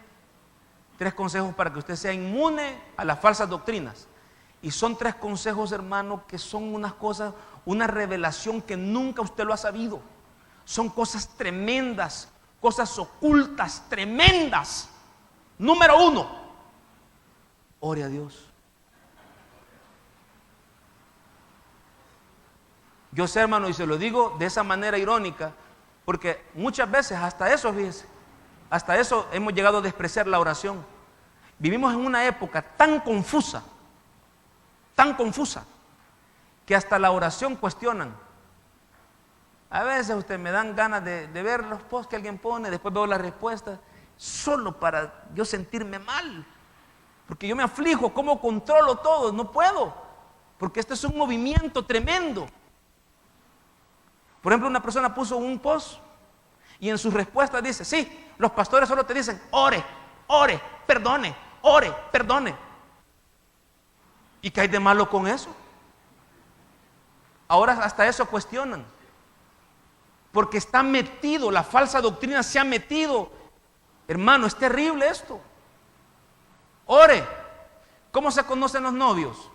3 consejos para que usted sea inmune a las falsas doctrinas. Y son 3 consejos, hermano, que son unas cosas, una revelación que nunca usted lo ha sabido. Son cosas tremendas, cosas ocultas, tremendas. Número 1, ore a Dios. Yo sé, hermano, y se lo digo de esa manera irónica, porque muchas veces hasta eso, fíjese, hasta eso hemos llegado a despreciar la oración. Vivimos en una época tan confusa, que hasta la oración cuestionan. A veces usted me dan ganas de ver los posts que alguien pone, después veo las respuestas, solo para yo sentirme mal, porque yo me aflijo, ¿cómo controlo todo? No puedo, porque este es un movimiento tremendo. Por ejemplo, una persona puso un post y en sus respuestas dice, sí, los pastores solo te dicen, ore, perdone, ore, perdone. ¿Y qué hay de malo con eso? Ahora hasta eso cuestionan. porque está metido, la falsa doctrina se ha metido. Hermano, es terrible esto. Ore. ¿Cómo se conocen los novios?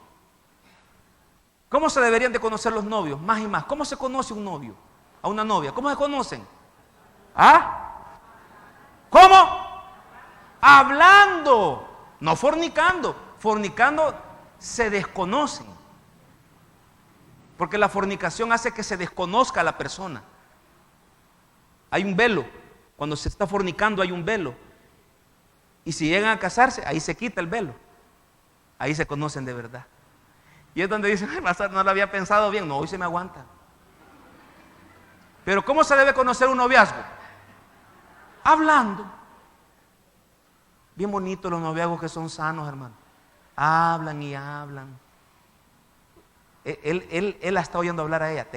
¿Cómo se deberían de conocer los novios? Más y más. ¿Cómo se conoce un novio? A una novia. ¿Cómo se conocen? ¿Ah? ¿Cómo? Hablando. No fornicando. Fornicando se desconocen. Porque la fornicación hace que se desconozca a la persona. Hay un velo. Cuando se está fornicando hay un velo. Y si llegan a casarse, ahí se quita el velo. Ahí se conocen de verdad. Y es donde dicen, ay, pastor, no lo había pensado bien. No, hoy se me aguanta. Pero ¿cómo se debe conocer un noviazgo? Hablando. Bien bonito los noviazgos que son sanos, hermano. Hablan y hablan. Él la está oyendo hablar a ella.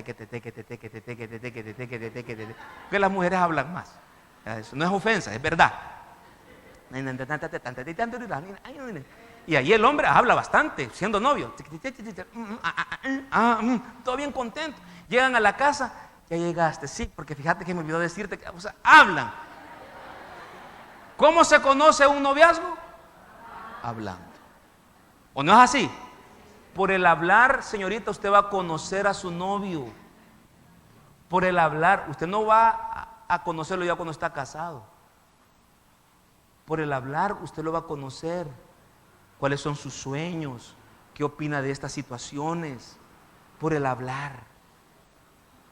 Que las mujeres hablan más. Eso no es ofensa, es verdad. Y ahí el hombre habla bastante, siendo novio. Todo bien contento. Llegan a la casa, ya llegaste, sí, porque fíjate que me olvidó decirte que, o sea, hablan. ¿Cómo se conoce un noviazgo? Hablando. ¿O no es así? Por el hablar, señorita, usted va a conocer a su novio. Por el hablar, usted no va a conocerlo ya cuando está casado. Por el hablar, usted lo va a conocer. ¿Cuáles son sus sueños? ¿Qué opina de estas situaciones? Por el hablar.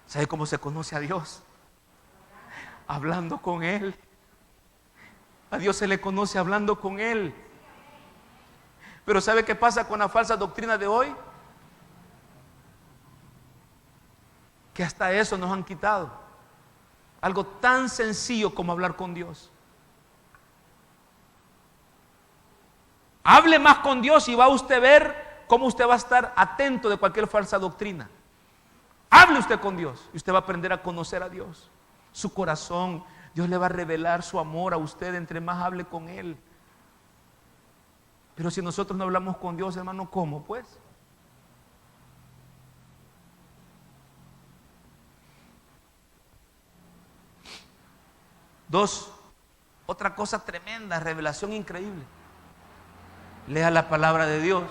¿Sabe cómo se conoce a Dios? Hablando con Él. A Dios se le conoce hablando con Él. Pero ¿sabe qué pasa con la falsa doctrina de hoy? Que hasta eso nos han quitado. Algo tan sencillo como hablar con Dios. Hable más con Dios y va a usted ver cómo usted va a estar atento de cualquier falsa doctrina. Hable usted con Dios y usted va a aprender a conocer a Dios. Su corazón, Dios le va a revelar su amor a usted entre más hable con Él. Pero si nosotros no hablamos con Dios, hermano, ¿cómo pues? Dos, otra cosa tremenda, revelación increíble. Lea la palabra de Dios.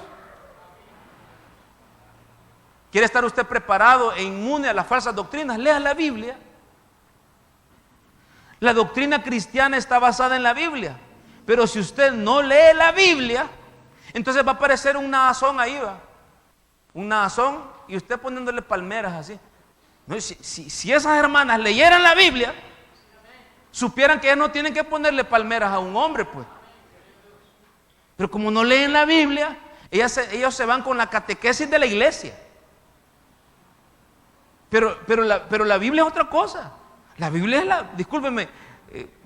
¿Quiere estar usted preparado e inmune a las falsas doctrinas? Lea la Biblia. La doctrina cristiana está basada en la Biblia. Pero si usted no lee la Biblia, entonces va a aparecer un Naasón ahí, va. Un Naasón y usted poniéndole palmeras así. No, si esas hermanas leyeran la Biblia, supieran que ellas no tienen que ponerle palmeras a un hombre, pues. Pero como no leen la Biblia, ellos se van con la catequesis de la iglesia. Pero la Biblia es otra cosa. La Biblia es discúlpeme,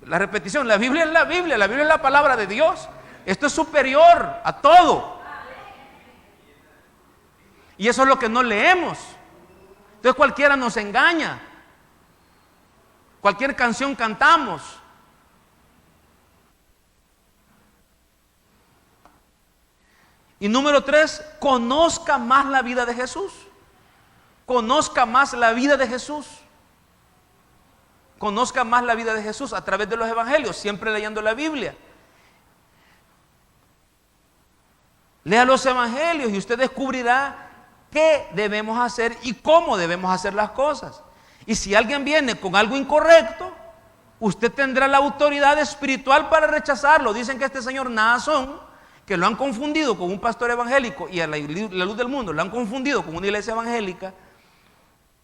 la repetición, la Biblia es la Biblia es la palabra de Dios. Esto es superior a todo. Y eso es lo que no leemos. Entonces cualquiera nos engaña. Cualquier canción cantamos. Y número 3, conozca más la vida de Jesús. Conozca más la vida de Jesús. Conozca más la vida de Jesús a través de los evangelios, siempre leyendo la Biblia. Lea los evangelios y usted descubrirá qué debemos hacer y cómo debemos hacer las cosas. Y si alguien viene con algo incorrecto, usted tendrá la autoridad espiritual para rechazarlo. Dicen que este señor Naasón, que lo han confundido con un pastor evangélico y a la luz del mundo lo han confundido con una iglesia evangélica.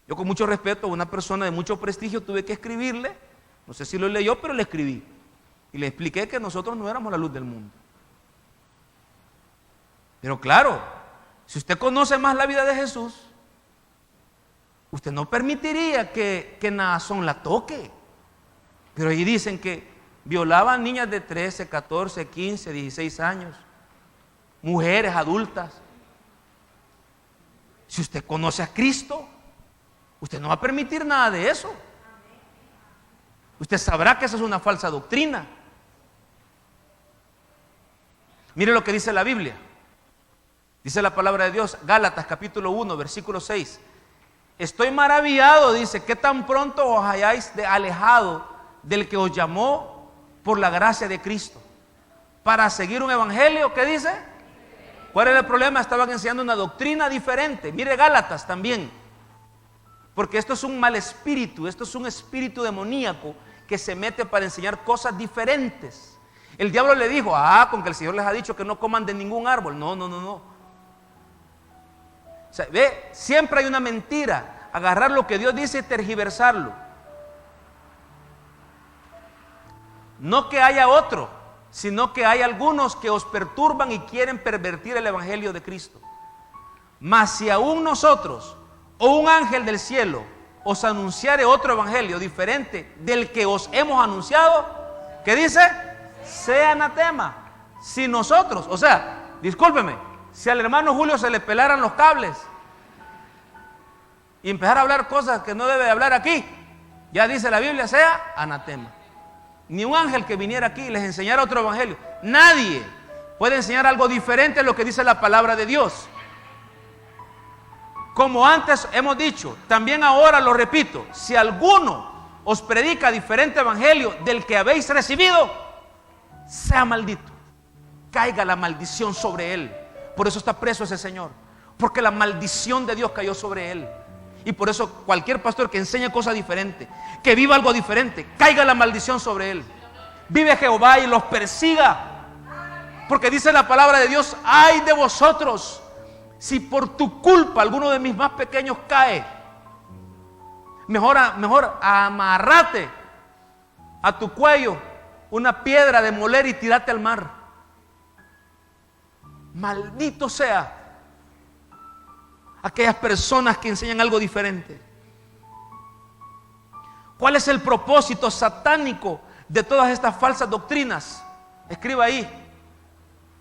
Yo con mucho respeto a una persona de mucho prestigio tuve que escribirle, no sé si lo leyó, pero le escribí y le expliqué que nosotros no éramos la luz del mundo. Pero claro, si usted conoce más la vida de Jesús, usted no permitiría que Naasón la toque. Pero ahí dicen que violaban niñas de 13, 14, 15, 16 años, mujeres adultas. Si usted conoce a Cristo, usted no va a permitir nada de eso. Usted sabrá que esa es una falsa doctrina. Mire lo que dice la Biblia. Dice la palabra de Dios, Gálatas capítulo 1, versículo 6. Estoy maravillado, dice, que tan pronto os hayáis alejado del que os llamó por la gracia de Cristo para seguir un evangelio. ¿Qué dice? ¿Cuál era el problema? Estaban enseñando una doctrina diferente. Mire Gálatas también, porque esto es un mal espíritu, esto es un espíritu demoníaco que se mete para enseñar cosas diferentes. El diablo le dijo, con que el Señor les ha dicho que no coman de ningún árbol. No. O sea, ve, siempre hay una mentira. Agarrar lo que Dios dice y tergiversarlo. No que haya otro, sino que hay algunos que os perturban y quieren pervertir el evangelio de Cristo. Mas si aún nosotros o un ángel del cielo os anunciare otro evangelio diferente del que os hemos anunciado, ¿qué dice? Sea anatema. Si nosotros, o sea, discúlpeme, si al hermano Julio se le pelaran los cables y empezar a hablar cosas que no debe hablar aquí, ya dice la Biblia, sea anatema. Ni un ángel que viniera aquí y les enseñara otro evangelio. Nadie puede enseñar algo diferente a lo que dice la palabra de Dios. Como antes hemos dicho, también ahora lo repito, si alguno os predica diferente evangelio del que habéis recibido, sea maldito, caiga la maldición sobre él. Por eso está preso ese señor, porque la maldición de Dios cayó sobre él. Y por eso cualquier pastor que enseñe cosas diferentes, que viva algo diferente, caiga la maldición sobre él. Vive Jehová y los persiga, porque dice la palabra de Dios: ay de vosotros si por tu culpa alguno de mis más pequeños cae. Mejor amarrate a tu cuello una piedra de moler y tírate al mar. Maldito sea aquellas personas que enseñan algo diferente. ¿Cuál es el propósito satánico de todas estas falsas doctrinas? Escriba ahí.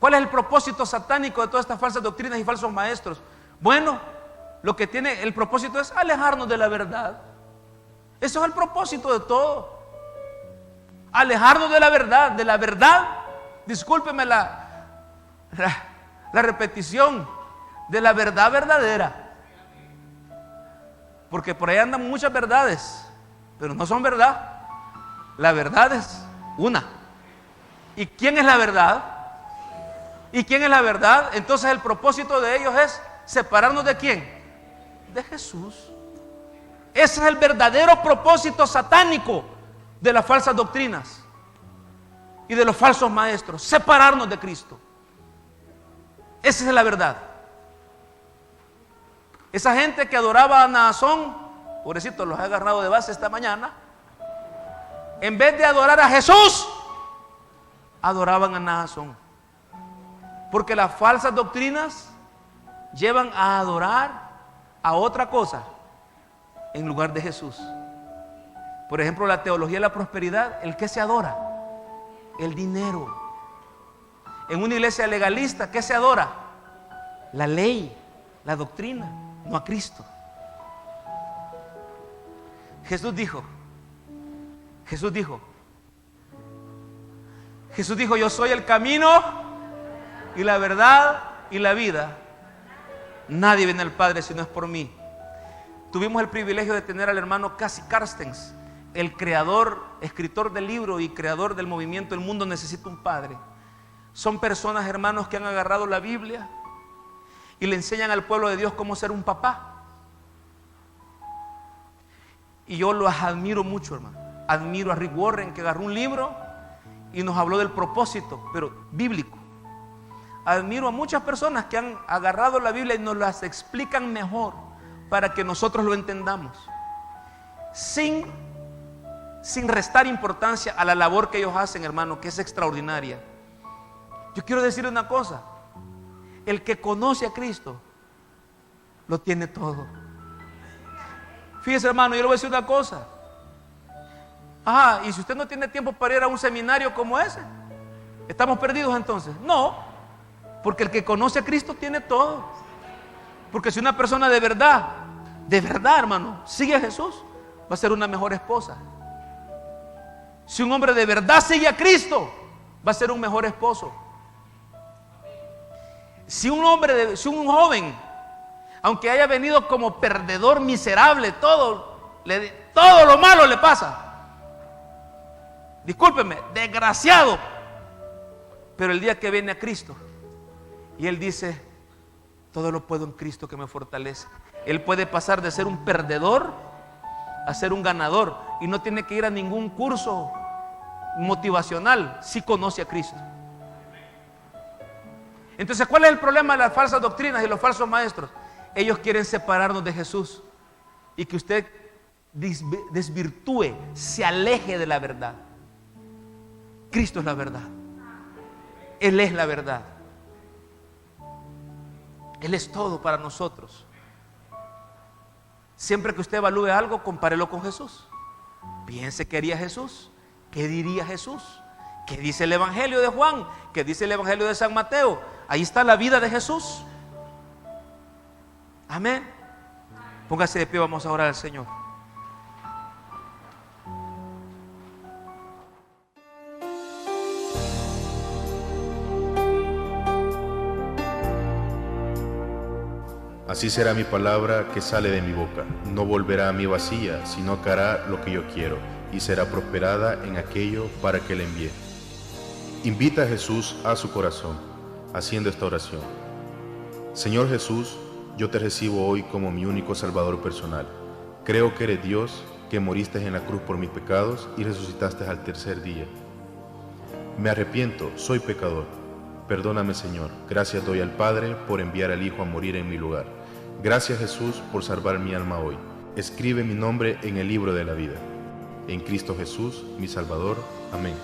¿Cuál es el propósito satánico de todas estas falsas doctrinas y falsos maestros? Bueno, lo que tiene el propósito es alejarnos de la verdad. Eso es el propósito de todo. Alejarnos de la verdad, discúlpeme la repetición, de la verdad verdadera. Porque por ahí andan muchas verdades, pero no son verdad. La verdad es una. ¿Y quién es la verdad? ¿Y quién es la verdad? Entonces el propósito de ellos es separarnos ¿de quién? De Jesús. Ese es el verdadero propósito satánico de las falsas doctrinas y de los falsos maestros: separarnos de Cristo. Esa es la verdad. Esa gente que adoraba a Naasón, pobrecito, los he agarrado de base esta mañana. En vez de adorar a Jesús, adoraban a Naasón. Porque las falsas doctrinas llevan a adorar a otra cosa en lugar de Jesús. Por ejemplo, la teología de la prosperidad, ¿el qué se adora? El dinero. En una iglesia legalista, ¿qué se adora? La ley, la doctrina, no a Cristo. Jesús dijo, yo soy el camino y la verdad y la vida. Nadie viene al Padre si no es por mí. Tuvimos el privilegio de tener al hermano Cassie Carstens, el creador, escritor del libro y creador del movimiento El Mundo Necesita un Padre. Son personas, hermanos, que han agarrado la Biblia y le enseñan al pueblo de Dios cómo ser un papá. Y yo los admiro mucho, hermano. Admiro a Rick Warren, que agarró un libro y nos habló del propósito, pero bíblico. Admiro a muchas personas que han agarrado la Biblia y nos las explican mejor para que nosotros lo entendamos, sin restar importancia a la labor que ellos hacen, hermano, que es extraordinaria. Yo quiero decir una cosa: el que conoce a Cristo lo tiene todo. Fíjese, hermano, yo le voy a decir una cosa. Y si usted no tiene tiempo para ir a un seminario como ese, ¿estamos perdidos entonces? No, porque el que conoce a Cristo tiene todo. Porque si una persona de verdad, hermano, sigue a Jesús, va a ser una mejor esposa. Si un hombre de verdad sigue a Cristo, va a ser un mejor esposo. Si un joven Aunque haya venido como perdedor miserable, todo lo malo le pasa. Discúlpeme, desgraciado. Pero el día que viene a Cristo y Él dice, todo lo puedo en Cristo que me fortalece, Él puede pasar de ser un perdedor a ser un ganador, y no tiene que ir a ningún curso motivacional si conoce a Cristo. Entonces, ¿cuál es el problema de las falsas doctrinas y los falsos maestros? Ellos quieren separarnos de Jesús y que usted desvirtúe, se aleje de la verdad. Cristo es la verdad. Él es la verdad. Él es todo para nosotros. Siempre que usted evalúe algo, compárelo con Jesús. Piense qué haría Jesús, qué diría Jesús, qué dice el Evangelio de Juan, qué dice el Evangelio de San Mateo. Ahí está la vida de Jesús. Amén. Póngase de pie, vamos a orar al Señor. Así será mi palabra que sale de mi boca. No volverá a mí vacía, sino que hará lo que yo quiero, y será prosperada en aquello para que le envíe. Invita a Jesús a su corazón, haciendo esta oración. Señor Jesús, yo te recibo hoy como mi único Salvador personal. Creo que eres Dios, que moriste en la cruz por mis pecados y resucitaste al tercer día. Me arrepiento, soy pecador. Perdóname, Señor. Gracias doy al Padre por enviar al Hijo a morir en mi lugar. Gracias, Jesús, por salvar mi alma hoy. Escribe mi nombre en el libro de la vida. En Cristo Jesús, mi Salvador. Amén.